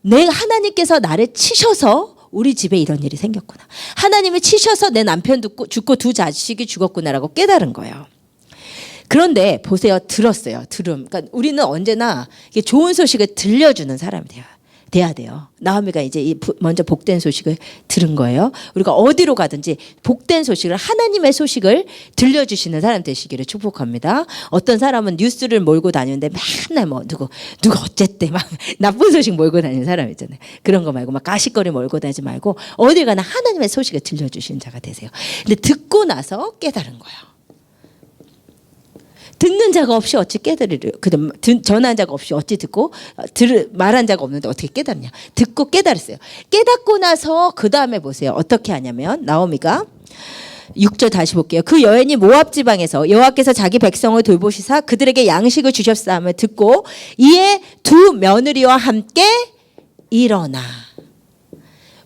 내 하나님께서 나를 치셔서 우리 집에 이런 일이 생겼구나. 하나님이 치셔서 내 남편 죽고 두 자식이 죽었구나라고 깨달은 거예요. 그런데 보세요. 들었어요. 그러니까 우리는 언제나 좋은 소식을 들려주는 사람이 돼야 돼요. 나오미가 이제 먼저 복된 소식을 들은 거예요. 우리가 어디로 가든지 복된 소식을 하나님의 소식을 들려주시는 사람 되시기를 축복합니다. 어떤 사람은 뉴스를 몰고 다니는데 맨날 누가 어쨌대 막 나쁜 소식 몰고 다니는 사람 있잖아요. 그런 거 말고 막 가시거리 몰고 다니지 말고 어딜 가나 하나님의 소식을 들려주시는 자가 되세요. 근데 듣고 나서 깨달은 거예요. 듣는 자가 없이 어찌 깨달으려. 전한 자가 없이 어찌 듣고 말한 자가 없는데 어떻게 깨달냐. 듣고 깨달았어요. 깨닫고 나서 그 다음에 보세요. 어떻게 하냐면 나오미가 6절 다시 볼게요. 그 여인이 모압 지방에서 여호와께서 자기 백성을 돌보시사 그들에게 양식을 주셨사함을 듣고 이에 두 며느리와 함께 일어나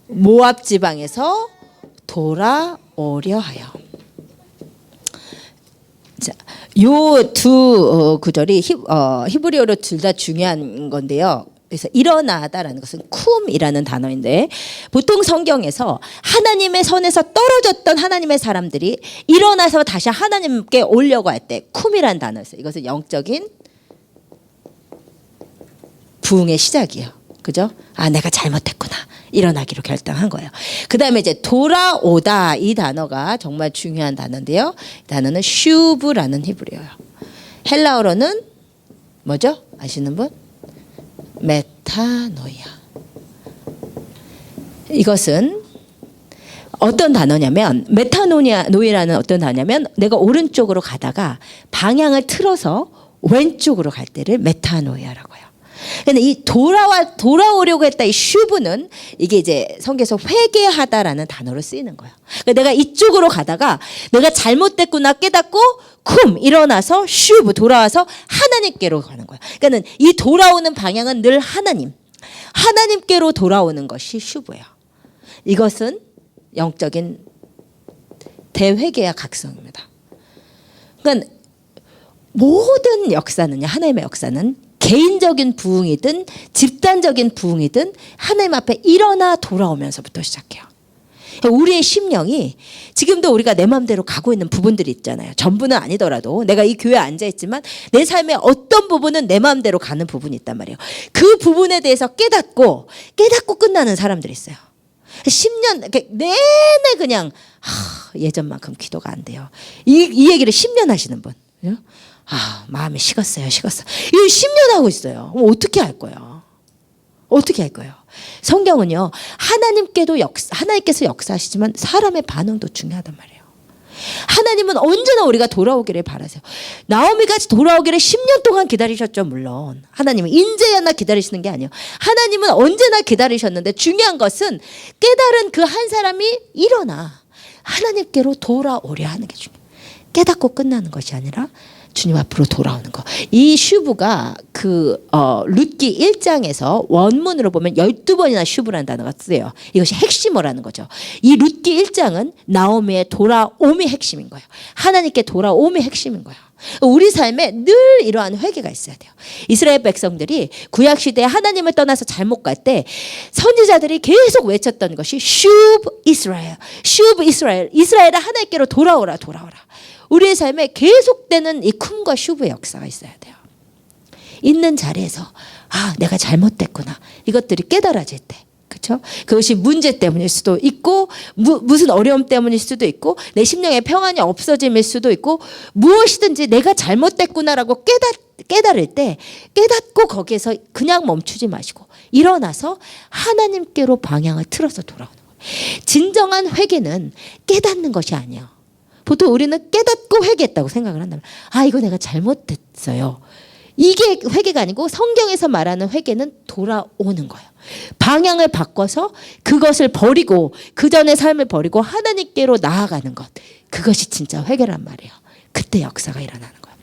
모압 지방에서 돌아오려 하여. 자, 요 두 구절이 히브리어로 둘 다 중요한 건데요. 그래서 일어나다라는 것은 쿰이라는 단어인데 보통 성경에서 하나님의 선에서 떨어졌던 하나님의 사람들이 일어나서 다시 하나님께 오려고 할 때 쿰이라는 단어였어요. 이것은 영적인 부흥의 시작이에요. 그죠? 아, 내가 잘못했구나. 일어나기로 결정한 거예요. 그 다음에 이제 돌아오다, 이 단어가 정말 중요한 단어인데요. 이 단어는 슈브라는 히브리어예요. 헬라어로는 뭐죠? 아시는 분? 메타노이아. 이것은 어떤 단어냐면, 메타노이라는 어떤 단어냐면 내가 오른쪽으로 가다가 방향을 틀어서 왼쪽으로 갈 때를 메타노이아라고 해요. 근데 이 돌아오려고 했다, 이 슈브는 이게 이제 성경에서 회개하다라는 단어로 쓰이는 거예요. 그러니까 내가 이쪽으로 가다가 내가 잘못됐구나 깨닫고 쿰 일어나서 슈브 돌아와서 하나님께로 가는 거예요. 그러니까는 이 돌아오는 방향은 늘 하나님께로 돌아오는 것이 슈브예요. 이것은 영적인 대회개와 각성입니다. 그러니까 모든 역사는요, 하나님의 역사는 개인적인 부흥이든 집단적인 부흥이든 하나님 앞에 일어나 돌아오면서부터 시작해요. 우리의 심령이 지금도 우리가 내 마음대로 가고 있는 부분들이 있잖아요. 전부는 아니더라도 내가 이 교회에 앉아있지만 내 삶의 어떤 부분은 내 마음대로 가는 부분이 있단 말이에요. 그 부분에 대해서 깨닫고 끝나는 사람들이 있어요. 10년 내내 그냥 예전만큼 기도가 안 돼요. 이 얘기를 10년 하시는 분. 마음이 식었어요. 이거 10년 하고 있어요. 그럼 어떻게 할 거예요? 어떻게 할 거예요? 성경은요, 하나님께서 역사하시지만 사람의 반응도 중요하단 말이에요. 하나님은 언제나 우리가 돌아오기를 바라세요. 나오미가 돌아오기를 10년 동안 기다리셨죠, 물론. 하나님은 인제야나 기다리시는 게 아니에요. 하나님은 언제나 기다리셨는데 중요한 것은 깨달은 그 한 사람이 일어나 하나님께로 돌아오려 하는 게 중요해요. 깨닫고 끝나는 것이 아니라 주님 앞으로 돌아오는 거. 이 슈브가 룻기 1장에서 원문으로 보면 12번이나 슈브라는 단어가 쓰여요. 이것이 핵심어라는 거죠. 이 룻기 1장은 나오미의 돌아옴이 핵심인 거예요. 하나님께 돌아옴이 핵심인 거예요. 우리 삶에 늘 이러한 회개가 있어야 돼요. 이스라엘 백성들이 구약시대에 하나님을 떠나서 잘못 갈 때 선지자들이 계속 외쳤던 것이 슈브 이스라엘, 슈브 이스라엘, 이스라엘아 하나님께로 돌아오라. 우리의 삶에 계속되는 이 쿰과 슈브의 역사가 있어야 돼요. 있는 자리에서 내가 잘못됐구나. 이것들이 깨달아질 때. 그렇죠? 그것이 문제 때문일 수도 있고 무슨 어려움 때문일 수도 있고 내 심령의 평안이 없어짐일 수도 있고 무엇이든지 내가 잘못됐구나라고 깨달을 때 깨닫고 거기에서 그냥 멈추지 마시고 일어나서 하나님께로 방향을 틀어서 돌아오는 거예요. 진정한 회개는 깨닫는 것이 아니에요. 보통 우리는 깨닫고 회개했다고 생각을 한다면 이거 내가 잘못됐어요. 이게 회개가 아니고 성경에서 말하는 회개는 돌아오는 거예요. 방향을 바꿔서 그것을 버리고 그 전의 삶을 버리고 하나님께로 나아가는 것. 그것이 진짜 회개란 말이에요. 그때 역사가 일어나는 거예요.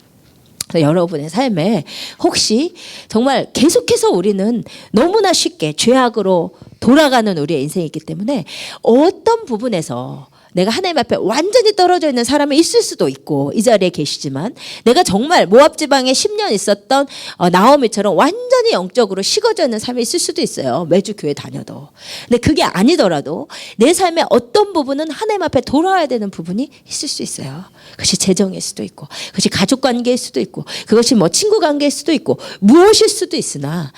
그래서 여러분의 삶에 혹시 정말 계속해서 우리는 너무나 쉽게 죄악으로 돌아가는 우리의 인생이 있기 때문에 어떤 부분에서 내가 하나님 앞에 완전히 떨어져 있는 사람이 있을 수도 있고 이 자리에 계시지만 내가 정말 모압 지방에 10년 있었던 나오미처럼 완전히 영적으로 식어져 있는 삶이 있을 수도 있어요. 매주 교회 다녀도. 근데 그게 아니더라도 내 삶의 어떤 부분은 하나님 앞에 돌아와야 되는 부분이 있을 수 있어요. 그것이 재정일 수도 있고 그것이 가족관계일 수도 있고 그것이 친구 관계일 수도 있고 무엇일 수도 있으나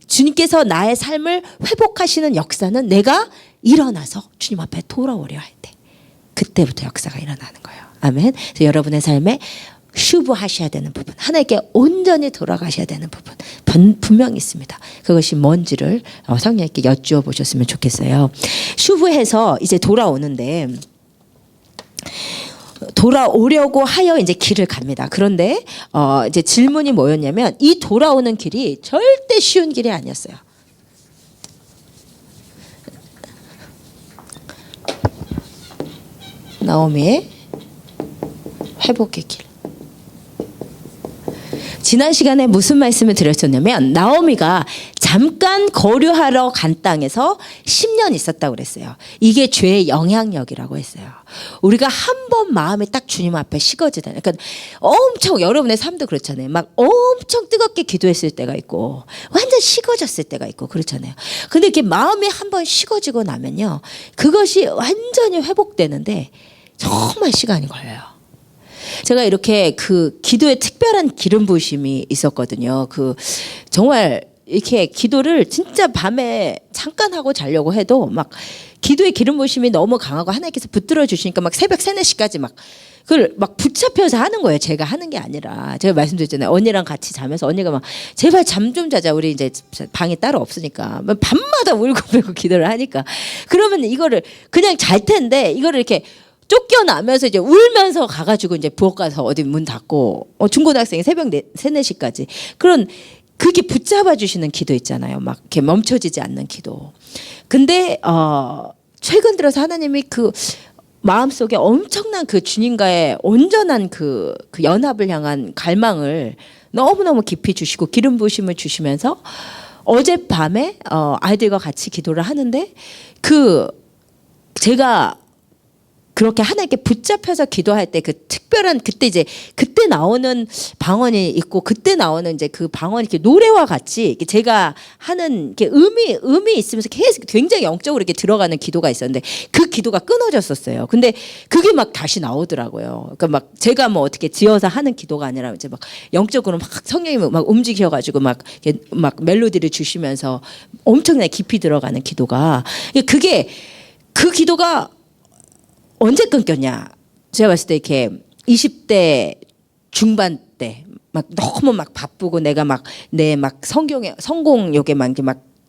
주님께서 나의 삶을 회복하시는 역사는 내가 일어나서 주님 앞에 돌아오려 할 때 그때부터 역사가 일어나는 거예요. 아멘. 그래서 여러분의 삶에 슈브 하셔야 되는 부분, 하나님께 온전히 돌아가셔야 되는 부분 분명히 있습니다. 그것이 뭔지를 성령님께 여쭈어 보셨으면 좋겠어요. 슈브해서 이제 돌아오는데 돌아오려고 하여 이제 길을 갑니다. 그런데 이제 질문이 뭐였냐면 이 돌아오는 길이 절대 쉬운 길이 아니었어요. 나오미의 회복의 길. 지난 시간에 무슨 말씀을 드렸었냐면 나오미가 잠깐 거류하러 간 땅에서 10년 있었다고 그랬어요. 이게 죄의 영향력이라고 했어요. 우리가 한 번 마음이 딱 주님 앞에 식어지다. 그러니까 엄청 여러분의 삶도 그렇잖아요. 막 엄청 뜨겁게 기도했을 때가 있고 완전 식어졌을 때가 있고 그렇잖아요. 근데 이렇게 마음이 한 번 식어지고 나면요. 그것이 완전히 회복되는데 정말 시간이 걸려요. 제가 이렇게 그 기도에 특별한 기름 부으심이 있었거든요. 그 정말 이렇게 기도를 진짜 밤에 잠깐 하고 자려고 해도 막 기도의 기름 부으심이 너무 강하고 하나님께서 붙들어 주시니까 막 새벽 3, 4시까지 막 그걸 막 붙잡혀서 하는 거예요. 제가 하는 게 아니라. 제가 말씀드렸잖아요. 언니랑 같이 자면서 언니가 막 제발 잠 좀 자자. 우리 이제 방이 따로 없으니까. 밤마다 울고 불고 기도를 하니까. 그러면 이거를 그냥 잘 텐데 이거를 이렇게 쫓겨나면서 이제 울면서 가가지고 이제 부엌 가서 어디 문 닫고 중고등학생이 새벽 3, 4시까지 그런 그게 붙잡아 주시는 기도 있잖아요. 막 이렇게 멈춰지지 않는 기도. 근데 최근 들어서 하나님이 그 마음속에 엄청난 그 주님과의 온전한 그 연합을 향한 갈망을 너무너무 깊이 주시고 기름 부으심을 주시면서 어젯밤에 아이들과 같이 기도를 하는데 제가 그렇게 하나님께 붙잡혀서 기도할 때 그 특별한 그때 나오는 방언이 있고 그때 나오는 이제 그 방언이 이렇게 노래와 같이 이렇게 제가 하는 이렇게 의미 있으면서 계속 굉장히 영적으로 이렇게 들어가는 기도가 있었는데 그 기도가 끊어졌었어요. 근데 그게 막 다시 나오더라고요. 그러니까 막 제가 뭐 어떻게 지어서 하는 기도가 아니라 이제 막 영적으로 막 성령이 막 움직여가지고 막 멜로디를 주시면서 엄청나게 깊이 들어가는 기도가 그 기도가 언제 끊겼냐? 제가 봤을 때 이렇게 20대 중반 때 막 너무 막 바쁘고 내가 막 내 막 성공욕에만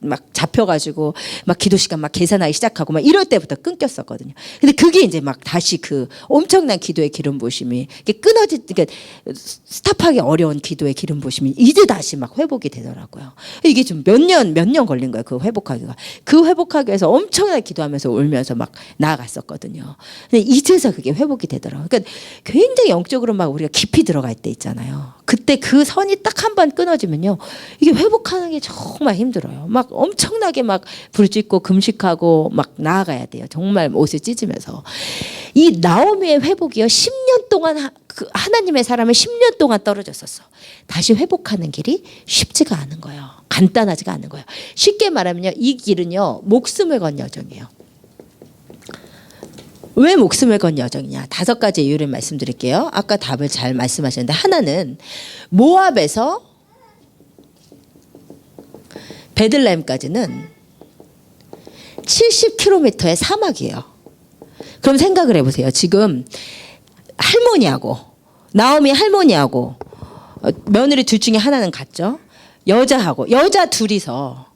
막 잡혀가지고 막 기도 시간 막 계산하기 시작하고 막 이럴 때부터 끊겼었거든요. 근데 그게 이제 막 다시 그 엄청난 기도의 기름 부으심이 그러니까 스탑하기 어려운 기도의 기름 부으심이 이제 다시 막 회복이 되더라고요. 이게 좀 몇 년 걸린 거예요. 그 회복하기가. 그 회복하기 위해서 엄청나게 기도하면서 울면서 막 나아갔었거든요. 근데 이제서 그게 회복이 되더라고요. 그러니까 굉장히 영적으로 막 우리가 깊이 들어갈 때 있잖아요. 그때 그 선이 딱 한 번 끊어지면요. 이게 회복하는 게 정말 힘들어요. 막 엄청나게 막 부르짖고 금식하고 막 나아가야 돼요. 정말 옷을 찢으면서. 이 나오미의 회복이요. 10년 동안 하나님의 사람을 10년 동안 떨어졌었어. 다시 회복하는 길이 쉽지가 않은 거예요. 간단하지가 않은 거예요. 쉽게 말하면요. 이 길은요. 목숨을 건 여정이에요. 왜 목숨을 건 여정이냐? 5가지 이유를 말씀드릴게요. 아까 답을 잘 말씀하셨는데 하나는 모압에서 베들레헴까지는 70km의 사막이에요. 그럼 생각을 해보세요. 지금 할머니하고 나오미 할머니하고 며느리 둘 중에 하나는 갔죠. 여자 둘이서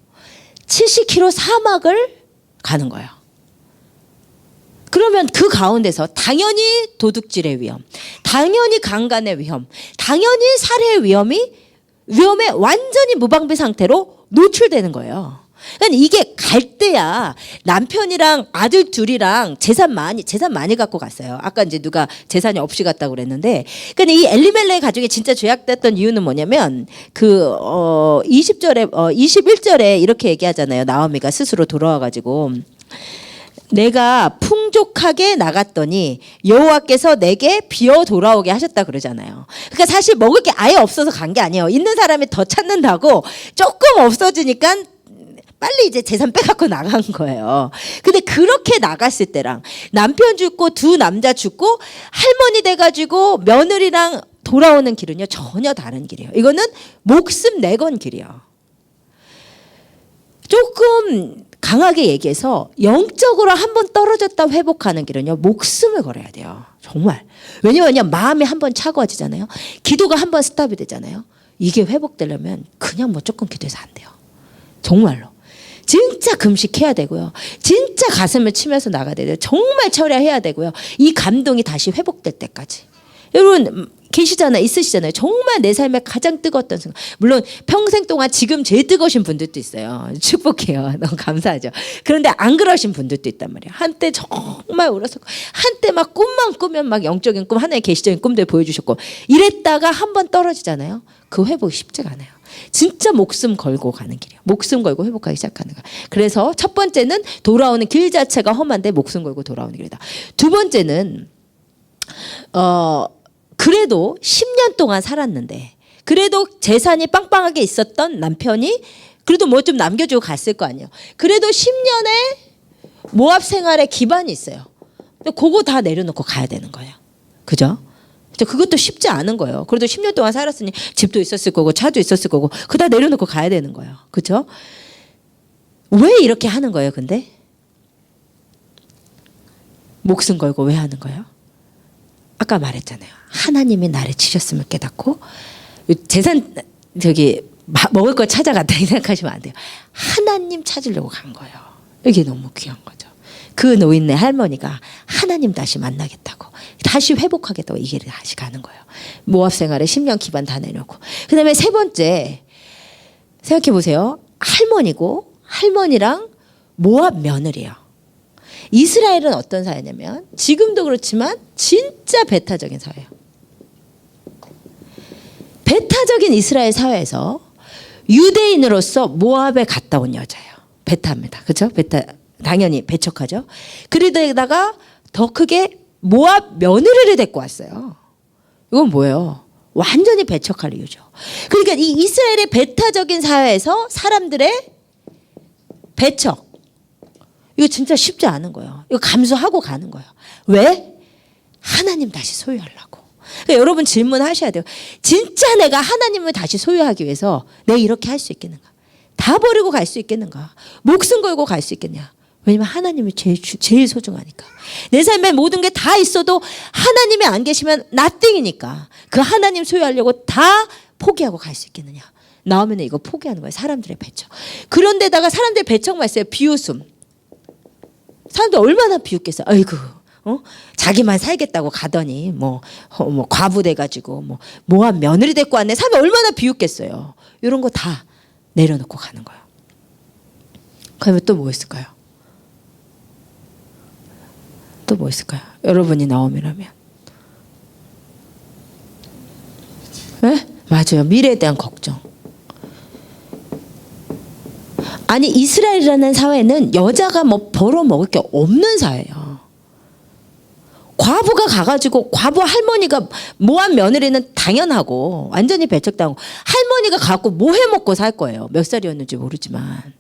70km 사막을 가는 거예요. 그러면 그 가운데서 당연히 도둑질의 위험, 당연히 강간의 위험, 당연히 살해의 위험에 완전히 무방비 상태로 노출되는 거예요. 그러니까 이게 갈 때야 남편이랑 아들 둘이랑 재산 많이 갖고 갔어요. 아까 이제 누가 재산이 없이 갔다고 그랬는데, 그러니까 이 엘리멜렉 가족이 진짜 죄악됐던 이유는 뭐냐면 21절에 이렇게 얘기하잖아요. 나오미가 스스로 돌아와가지고. 내가 풍족하게 나갔더니 여호와께서 내게 비어 돌아오게 하셨다 그러잖아요. 그러니까 사실 먹을 게 아예 없어서 간 게 아니에요. 있는 사람이 더 찾는다고 조금 없어지니까 빨리 이제 재산 빼갖고 나간 거예요. 근데 그렇게 나갔을 때랑 남편 죽고 두 남자 죽고 할머니 돼가지고 며느리랑 돌아오는 길은요 전혀 다른 길이에요. 이거는 목숨 내건 길이에요. 조금 강하게 얘기해서 영적으로 한번 떨어졌다 회복하는 길은요 목숨을 걸어야 돼요. 정말. 왜냐면 마음이 한번 차가워지잖아요. 기도가 한번 스탑이 되잖아요. 이게 회복되려면 그냥 뭐 조금 기도해서 안 돼요. 정말로. 진짜 금식해야 되고요. 진짜 가슴을 치면서 나가야 돼요. 정말 철야해야 되고요. 이 감동이 다시 회복될 때까지. 여러분 계시잖아요. 있으시잖아요. 정말 내 삶에 가장 뜨거웠던 순간. 물론 평생 동안 지금 제일 뜨거우신 분들도 있어요. 축복해요. 너무 감사하죠. 그런데 안 그러신 분들도 있단 말이에요. 한때 정말 울었었고 한때 막 꿈만 꾸면 막 영적인 꿈, 하나의 계시적인 꿈들 보여주셨고 이랬다가 한번 떨어지잖아요. 그 회복이 쉽지가 않아요. 진짜 목숨 걸고 가는 길이에요. 목숨 걸고 회복하기 시작하는 거예요. 그래서 첫 번째는 돌아오는 길 자체가 험한데 목숨 걸고 돌아오는 길이다. 두 번째는 그래도 10년 동안 살았는데 그래도 재산이 빵빵하게 있었던 남편이 그래도 뭐 좀 남겨주고 갔을 거 아니에요. 그래도 10년의 모압 생활에 기반이 있어요. 근데 그거 다 내려놓고 가야 되는 거예요. 그죠? 그것도 쉽지 않은 거예요. 그래도 10년 동안 살았으니 집도 있었을 거고 차도 있었을 거고 그거 다 내려놓고 가야 되는 거예요. 그죠? 왜 이렇게 하는 거예요, 근데? 목숨 걸고 왜 하는 거예요? 아까 말했잖아요. 하나님이 나를 치셨음을 깨닫고 재산 먹을 거 찾아갔다 이 생각하시면 안 돼요. 하나님 찾으려고 간 거예요. 이게 너무 귀한 거죠. 그 노인네 할머니가 하나님 다시 만나겠다고 다시 회복하겠다고 이 길을 다시 가는 거예요. 모압 생활에 10년 기반 다 내놓고 그 다음에 세 번째 생각해 보세요. 할머니고 할머니랑 모압 며느리예요. 이스라엘은 어떤 사회냐면 지금도 그렇지만 진짜 배타적인 사회예요. 배타적인 이스라엘 사회에서 유대인으로서 모압에 갔다 온 여자예요. 배타입니다. 그렇죠? 배타 당연히 배척하죠. 그러다가 더 크게 모압 며느리를 데리고 왔어요. 이건 뭐예요? 완전히 배척할 이유죠. 그러니까 이 이스라엘의 배타적인 사회에서 사람들의 배척 이거 진짜 쉽지 않은 거예요. 이거 감수하고 가는 거예요. 왜? 하나님 다시 소유하려고. 그러니까 여러분 질문하셔야 돼요. 진짜 내가 하나님을 다시 소유하기 위해서 내가 이렇게 할 수 있겠는가? 다 버리고 갈 수 있겠는가? 목숨 걸고 갈 수 있겠냐? 왜냐면 하나님이 제일 소중하니까. 내 삶에 모든 게 다 있어도 하나님이 안 계시면 nothing이니까. 그 하나님 소유하려고 다 포기하고 갈 수 있겠느냐? 나오면 이거 포기하는 거예요. 사람들의 배척. 그런데다가 사람들의 배척만 있어요. 비웃음. 사람들 얼마나 비웃겠어요. 아이고, 자기만 살겠다고 가더니 뭐 과부 돼가지고 모압 며느리 데리고 왔네. 사람이 얼마나 비웃겠어요. 이런 거 다 내려놓고 가는 거예요. 그러면 또 뭐 있을까요? 또 뭐 있을까요? 여러분이 나오미라면. 네? 맞아요. 미래에 대한 걱정. 아니 이스라엘이라는 사회는 여자가 뭐 벌어먹을 게 없는 사회예요. 과부가 가가지고 과부 할머니가 모압 며느리는 당연하고 완전히 배척당하고 할머니가 가고 뭐 해먹고 살 거예요. 몇 살이었는지 모르지만.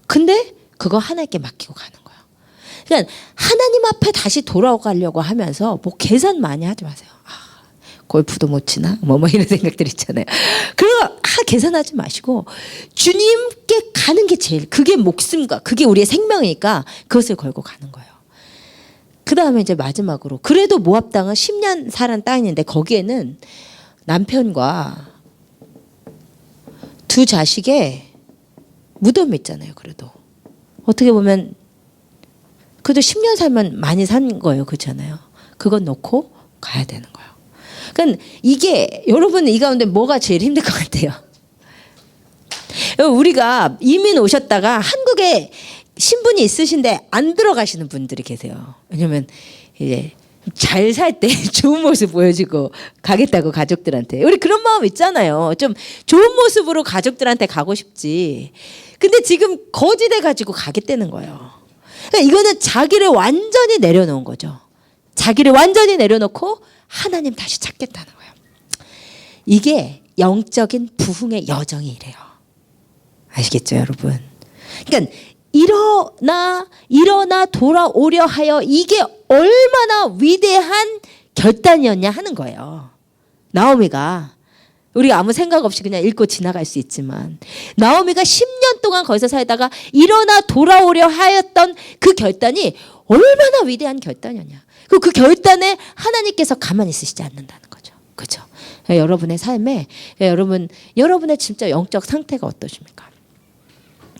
근데 그거 하나님께 맡기고 가는 거예요. 그러니까 하나님 앞에 다시 돌아가려고 하면서 뭐 계산 많이 하지 마세요. 골프도 못 치나? 뭐 이런 생각들 있잖아요. 그거 계산하지 마시고 주님께 가는 게 그게 목숨과 그게 우리의 생명이니까 그것을 걸고 가는 거예요. 그 다음에 이제 마지막으로 그래도 모압 땅은 10년 살은 땅인데 거기에는 남편과 두 자식의 무덤이 있잖아요. 그래도 어떻게 보면 그래도 10년 살면 많이 산 거예요. 그렇잖아요. 그건 놓고 가야 되는 거예요. 그러니까 이게 여러분 이 가운데 뭐가 제일 힘들 것 같아요? 우리가 이민 오셨다가 한국에 신분이 있으신데 안 들어가시는 분들이 계세요. 왜냐면 이제 잘 살 때 좋은 모습 보여주고 가겠다고 가족들한테. 우리 그런 마음 있잖아요. 좀 좋은 모습으로 가족들한테 가고 싶지. 근데 지금 거지돼 가지고 가겠다는 거예요. 그러니까 이거는 자기를 완전히 내려놓은 거죠. 자기를 완전히 내려놓고 하나님 다시 찾겠다는 거예요. 이게 영적인 부흥의 여정이 이래요. 아시겠죠, 여러분? 그러니까 일어나 돌아오려 하여 이게 얼마나 위대한 결단이었냐 하는 거예요. 나오미가 우리가 아무 생각 없이 그냥 읽고 지나갈 수 있지만 나오미가 10년 동안 거기서 살다가 일어나 돌아오려 하였던 그 결단이 얼마나 위대한 결단이었냐. 그 결단에 하나님께서 가만히 있으시지 않는다는 거죠. 그렇죠? 여러분의 삶에 여러분의 진짜 영적 상태가 어떠십니까?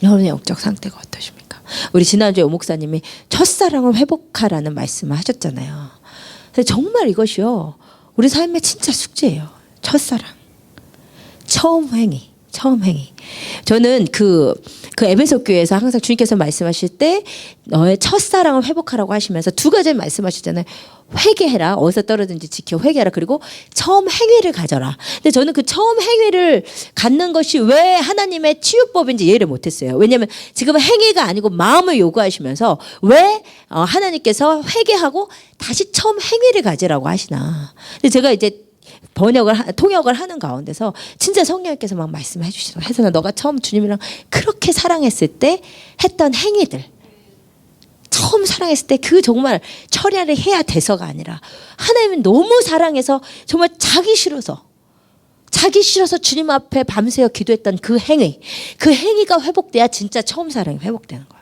여러분의 영적 상태가 어떠십니까? 우리 지난주에 오 목사님이 첫사랑을 회복하라는 말씀을 하셨잖아요. 근데 정말 이것이요 우리 삶의 진짜 숙제예요. 첫사랑, 처음 행위. 저는 그 에베소 교회에서 항상 주님께서 말씀하실 때 너의 첫사랑을 회복하라고 하시면서 두 가지 말씀하시잖아요. 회개해라. 어디서 떨어든지 지켜 회개하라. 그리고 처음 행위를 가져라. 근데 저는 그 처음 행위를 갖는 것이 왜 하나님의 치유법인지 이해를 못했어요. 왜냐하면 지금은 행위가 아니고 마음을 요구하시면서 왜 하나님께서 회개하고 다시 처음 행위를 가지라고 하시나. 근데 제가 이제 통역을 하는 가운데서 진짜 성령님께서 막 말씀해 주시더라고요. 혜선아, 너가 처음 주님이랑 그렇게 사랑했을 때 했던 행위들, 처음 사랑했을 때 그 정말 처리를 해야 돼서가 아니라 하나님은 너무 사랑해서 정말 자기 싫어서 주님 앞에 밤새워 기도했던 그 행위가 회복돼야 진짜 처음 사랑이 회복되는 거예요.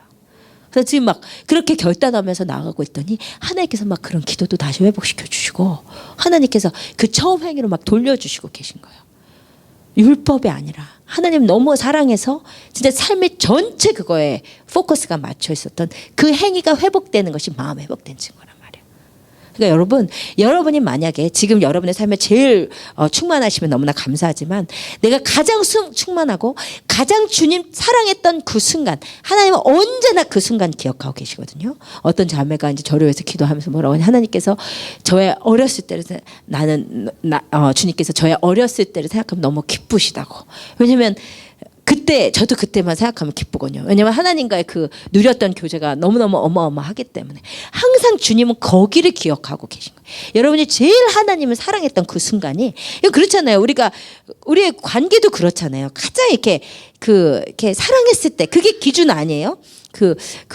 그래서 지금 막 그렇게 결단하면서 나아가고 있더니 하나님께서 막 그런 기도도 다시 회복시켜 주시고 하나님께서 그 처음 행위로 막 돌려주시고 계신 거예요. 율법이 아니라 하나님 너무 사랑해서 진짜 삶의 전체 그거에 포커스가 맞춰 있었던 그 행위가 회복되는 것이 마음 회복된 증거란 말이에요. 그러니까 여러분이 만약에 지금 여러분의 삶에 제일 충만하시면 너무나 감사하지만 내가 가장 충만하고 가장 주님 사랑했던 그 순간, 하나님은 언제나 그 순간 기억하고 계시거든요. 어떤 자매가 이제 저를 위해서 기도하면서 뭐라고 하냐, 하나님께서 저의 어렸을 때를 주님께서 저의 어렸을 때를 생각하면 너무 기쁘시다고. 왜냐면 저도 그때만 생각하면 기쁘거든요. 왜냐하면 하나님과의 그 누렸던 교제가 너무너무 어마어마하기 때문에 항상 주님은 거기를 기억하고 계신 거예요. 여러분이 제일 하나님을 사랑했던 그 순간이, 그렇잖아요. 우리의 관계도 그렇잖아요. 가장 이렇게 사랑했을 때 그게 기준 아니에요?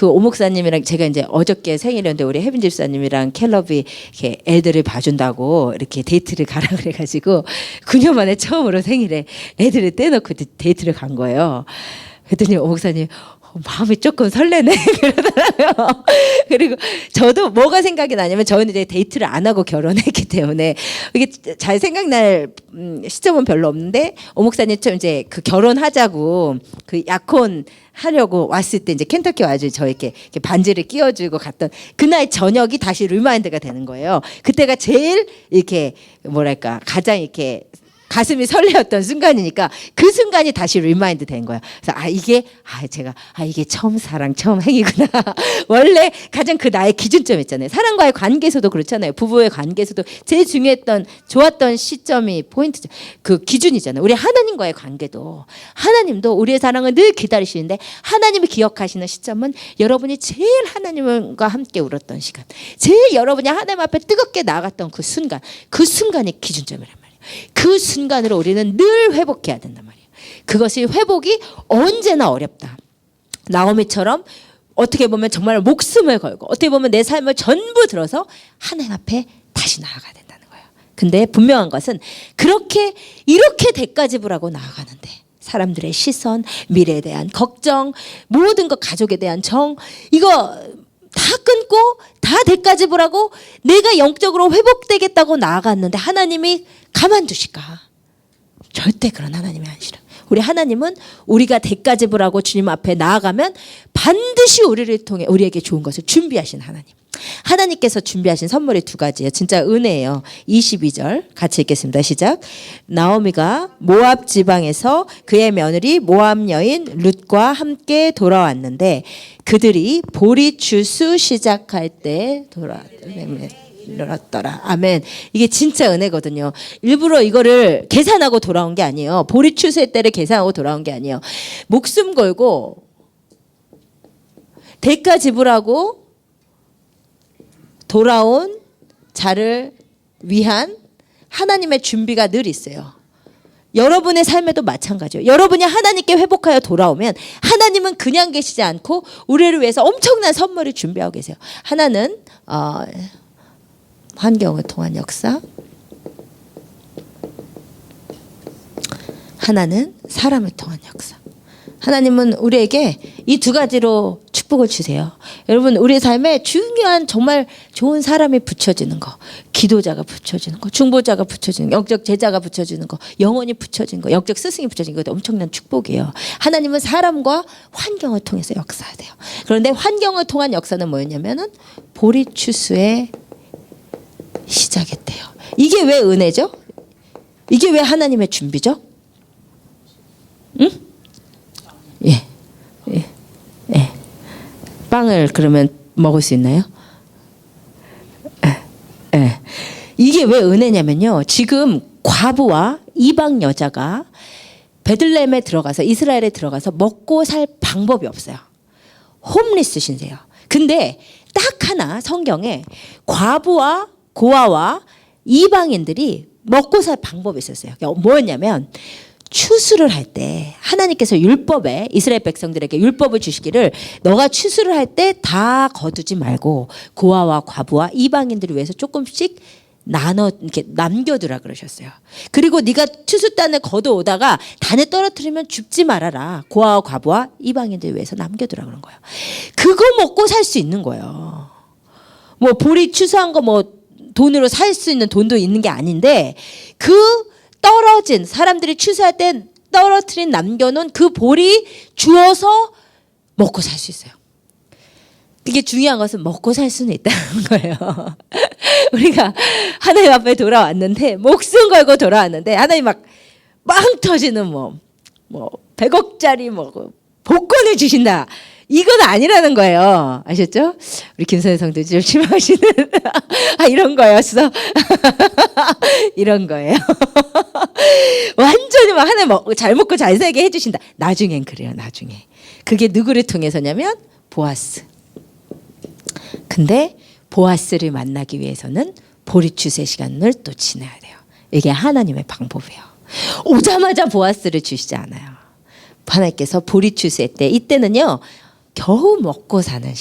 오 목사님이랑 제가 이제 어저께 생일이었는데 우리 혜빈 집사님이랑 캘럽이 이렇게 애들을 봐준다고 이렇게 데이트를 가라 그래가지고 9년 만에 처음으로 생일에 애들을 떼놓고 데이트를 간 거예요. 그랬더니 오 목사님 마음이 조금 설레네 그러더라고요. 그리고 저도 뭐가 생각이 나냐면 저는 이제 데이트를 안 하고 결혼했기 때문에 이게 잘 생각날 시점은 별로 없는데 오 목사님처럼 이제 그 결혼하자고 그 약혼 하려고 왔을 때 이제 켄터키 와가지고 저에게 이렇게 반지를 끼워주고 갔던 그날 저녁이 다시 리마인드가 되는 거예요. 그때가 제일 이렇게 뭐랄까 가장 이렇게 가슴이 설레었던 순간이니까 그 순간이 다시 리마인드 된 거예요. 그래서 이게 처음 사랑, 처음 행위구나. 원래 가장 그 나의 기준점 있잖아요. 사람과의 관계에서도 그렇잖아요. 부부의 관계에서도 제일 중요했던 좋았던 시점이 포인트죠. 그 기준이잖아요. 우리 하나님과의 관계도 하나님도 우리의 사랑을 늘 기다리시는데 하나님이 기억하시는 시점은 여러분이 제일 하나님과 함께 울었던 시간, 제일 여러분이 하나님 앞에 뜨겁게 나아갔던 그 순간이 기준점이란 말이에요. 그 순간으로 우리는 늘 회복해야 된단 말이에요. 그것이 회복이 언제나 어렵다. 나오미처럼 어떻게 보면 정말 목숨을 걸고 어떻게 보면 내 삶을 전부 들어서 하나님 앞에 다시 나아가야 된다는 거예요. 근데 분명한 것은 이렇게 대가지불하고 나아가는데 사람들의 시선, 미래에 대한 걱정, 모든 것 가족에 대한 정, 이거 다 끊고 다 대가지불하고 내가 영적으로 회복되겠다고 나아갔는데 하나님이 가만두실까? 절대 그런 하나님이 아니시라. 우리 하나님은 우리가 대가지불하고 주님 앞에 나아가면 반드시 우리를 통해 우리에게 좋은 것을 준비하신 하나님. 하나님께서 준비하신 선물이 두 가지예요. 진짜 은혜예요. 22절 같이 읽겠습니다. 시작. 나오미가 모압 지방에서 그의 며느리 모압 여인 룻과 함께 돌아왔는데 그들이 보리 추수 시작할 때 돌아왔더라. 아멘. 이게 진짜 은혜거든요. 일부러 이거를 계산하고 돌아온 게 아니에요. 보리 추수의 때를 계산하고 돌아온 게 아니에요. 목숨 걸고 대가 지불하고 돌아온 자를 위한 하나님의 준비가 늘 있어요. 여러분의 삶에도 마찬가지예요. 여러분이 하나님께 회복하여 돌아오면 하나님은 그냥 계시지 않고 우리를 위해서 엄청난 선물을 준비하고 계세요. 하나는 환경을 통한 역사, 하나는 사람을 통한 역사. 하나님은 우리에게 이 두 가지로 축복을 주세요. 여러분, 우리의 삶에 중요한 정말 좋은 사람이 붙여지는 거, 기도자가 붙여지는 거, 중보자가 붙여지는 거, 영적 제자가 붙여지는 거, 영혼이 붙여지는 거, 영적 스승이 붙여지는 거, 엄청난 축복이에요. 하나님은 사람과 환경을 통해서 역사해야 돼요. 그런데 환경을 통한 역사는 뭐였냐면은 보리추수의 시작했대요. 이게 왜 은혜죠? 이게 왜 하나님의 준비죠? 응? 예. 예. 예. 빵을 그러면 먹을 수 있나요? 예. 예. 이게 왜 은혜냐면요. 지금 과부와 이방 여자가 베들레헴에 들어가서 이스라엘에 들어가서 먹고 살 방법이 없어요. 홈리스 신세요. 근데 딱 하나 성경에 과부와 고아와 이방인들이 먹고 살 방법이 있었어요. 뭐였냐면 추수를 할 때 하나님께서 율법에 이스라엘 백성들에게 율법을 주시기를 너가 추수를 할 때 다 거두지 말고 고아와 과부와 이방인들을 위해서 조금씩 나눠 이렇게 남겨두라 그러셨어요. 그리고 네가 추수단을 걷어오다가 단에 떨어뜨리면 줍지 말아라. 고아와 과부와 이방인들 위해서 남겨두라 그런 거예요. 그거 먹고 살 수 있는 거예요. 뭐 보리 추수한 거 뭐 돈으로 살 수 있는 돈도 있는 게 아닌데 그 떨어진 사람들이 추수할 때 떨어뜨린 남겨놓은 그 보리 주어서 먹고 살 수 있어요. 이게 중요한 것은 먹고 살 수는 있다는 거예요. 우리가 하나님 앞에 돌아왔는데 목숨 걸고 돌아왔는데 하나님 막 빵 터지는 뭐 100억짜리 뭐 복권을 주신다. 이건 아니라는 거예요. 아셨죠? 우리 김선희 성도 좀 실망하시는 이런 거였어. 이런 거예요. 완전히 막 하나님 잘 먹고 잘 살게 해주신다. 나중엔 그래요. 나중에. 그게 누구를 통해서냐면 보아스. 근데 보아스를 만나기 위해서는 보리추수의 시간을 또 지나야 돼요. 이게 하나님의 방법이에요. 오자마자 보아스를 주시지 않아요. 하나님께서 보리추수의 때 이때는요. 겨우 먹고 사는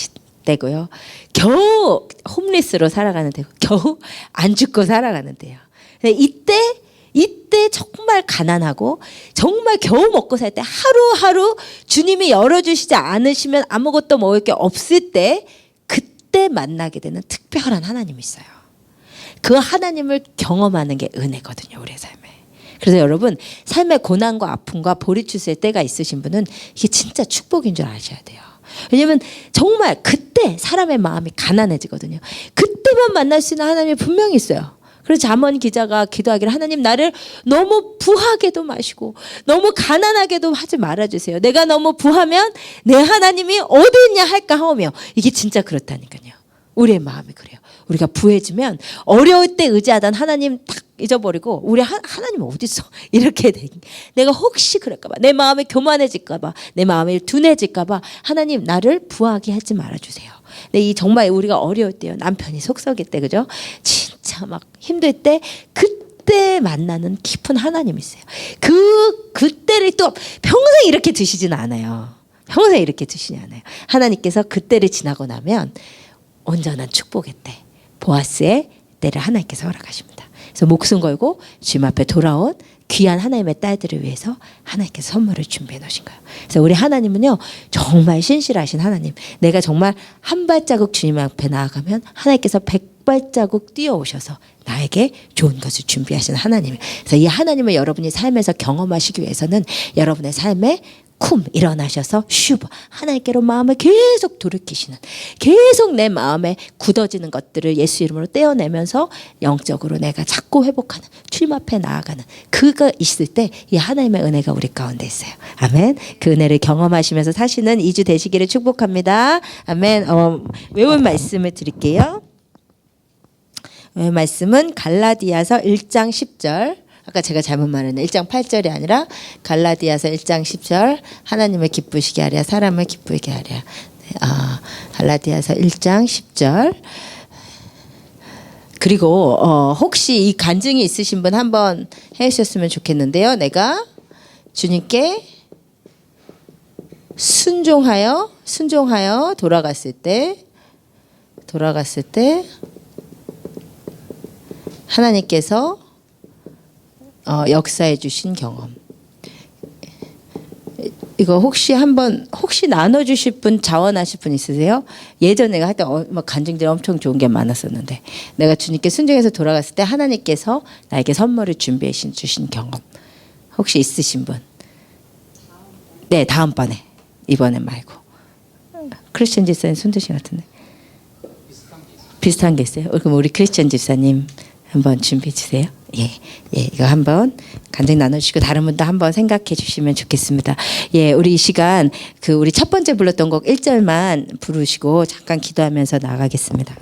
때고요. 겨우 홈리스로 살아가는 때고 겨우 안 죽고 살아가는 때요. 이때 정말 가난하고 정말 겨우 먹고 살 때 하루하루 주님이 열어주시지 않으시면 아무것도 먹을 게 없을 때 그때 만나게 되는 특별한 하나님이 있어요. 그 하나님을 경험하는 게 은혜거든요. 우리의 삶에. 그래서 여러분 삶의 고난과 아픔과 보리추수의 때가 있으신 분은 이게 진짜 축복인 줄 아셔야 돼요. 왜냐하면 정말 그때 사람의 마음이 가난해지거든요. 그때만 만날 수 있는 하나님이 분명히 있어요. 그래서 잠언 기자가 기도하기를 하나님 나를 너무 부하게도 마시고 너무 가난하게도 하지 말아주세요. 내가 너무 부하면 내 하나님이 어디 있냐 할까 하오며 이게 진짜 그렇다니까요. 우리의 마음이 그래요. 우리가 부해지면 어려울 때 의지하던 하나님 딱 잊어버리고 우리 하나님 어디 있어? 이렇게 돼. 내가 혹시 그럴까 봐. 내 마음이 교만해질까 봐. 내 마음이 둔해질까 봐. 하나님 나를 부하게 하지 말아주세요. 근데 이 정말 우리가 어려울 때요. 남편이 속썩일 때 그죠? 진짜 막 힘들 때 그때 만나는 깊은 하나님이 있어요. 그때를 또 평생 이렇게 드시지는 않아요. 평생 이렇게 드시지 않아요. 하나님께서 그때를 지나고 나면 온전한 축복의 때 보아스의 때를 하나님께서 허락하십니다. 그래서 목숨 걸고 주님 앞에 돌아온 귀한 하나님의 딸들을 위해서 하나님께서 선물을 준비해 놓으신 거예요. 그래서 우리 하나님은요 정말 신실하신 하나님. 내가 정말 한 발자국 주님 앞에 나아가면 하나님께서 100발자국 뛰어오셔서 나에게 좋은 것을 준비하신 하나님. 그래서 이 하나님을 여러분이 삶에서 경험하시기 위해서는 여러분의 삶에 일어나셔서 슈브 하나님께로 마음을 계속 돌이키시는 계속 내 마음에 굳어지는 것들을 예수 이름으로 떼어내면서 영적으로 내가 자꾸 회복하는 주님 앞에 나아가는 그가 있을 때 이 하나님의 은혜가 우리 가운데 있어요. 아멘. 그 은혜를 경험하시면서 사시는 2주 되시기를 축복합니다. 아멘. 외운 말씀을 드릴게요. 외운 말씀은 갈라디아서 1장 10절. 아까 제가 잘못 말했네. 1장 8절이 아니라 갈라디아서 1장 10절 하나님을 기쁘시게 하랴 사람을 기쁘게 하랴. 갈라디아서 1장 10절. 그리고 혹시 이 간증이 있으신 분 한번 해주셨으면 좋겠는데요. 내가 주님께 순종하여 돌아갔을 때 하나님께서 역사해 주신 경험. 이거 혹시 나눠 주실 분 자원하실 분 있으세요? 예전에 내가 할 때 막 간증들이 엄청 좋은 게 많았었는데 내가 주님께 순종해서 돌아갔을 때 하나님께서 나에게 선물을 준비해 주신 경험. 혹시 있으신 분? 네, 다음번에. 이번엔 말고. 크리스천 집사님 손 드신 것 같은데. 비슷한 게 있어요. 그럼 우리 크리스천 집사님 한번 준비해 주세요. 예, 예, 이거 한번 간증 나눠주시고 다른 분도 한번 생각해 주시면 좋겠습니다. 예, 우리 이 시간 우리 첫 번째 불렀던 곡 1절만 부르시고 잠깐 기도하면서 나가겠습니다.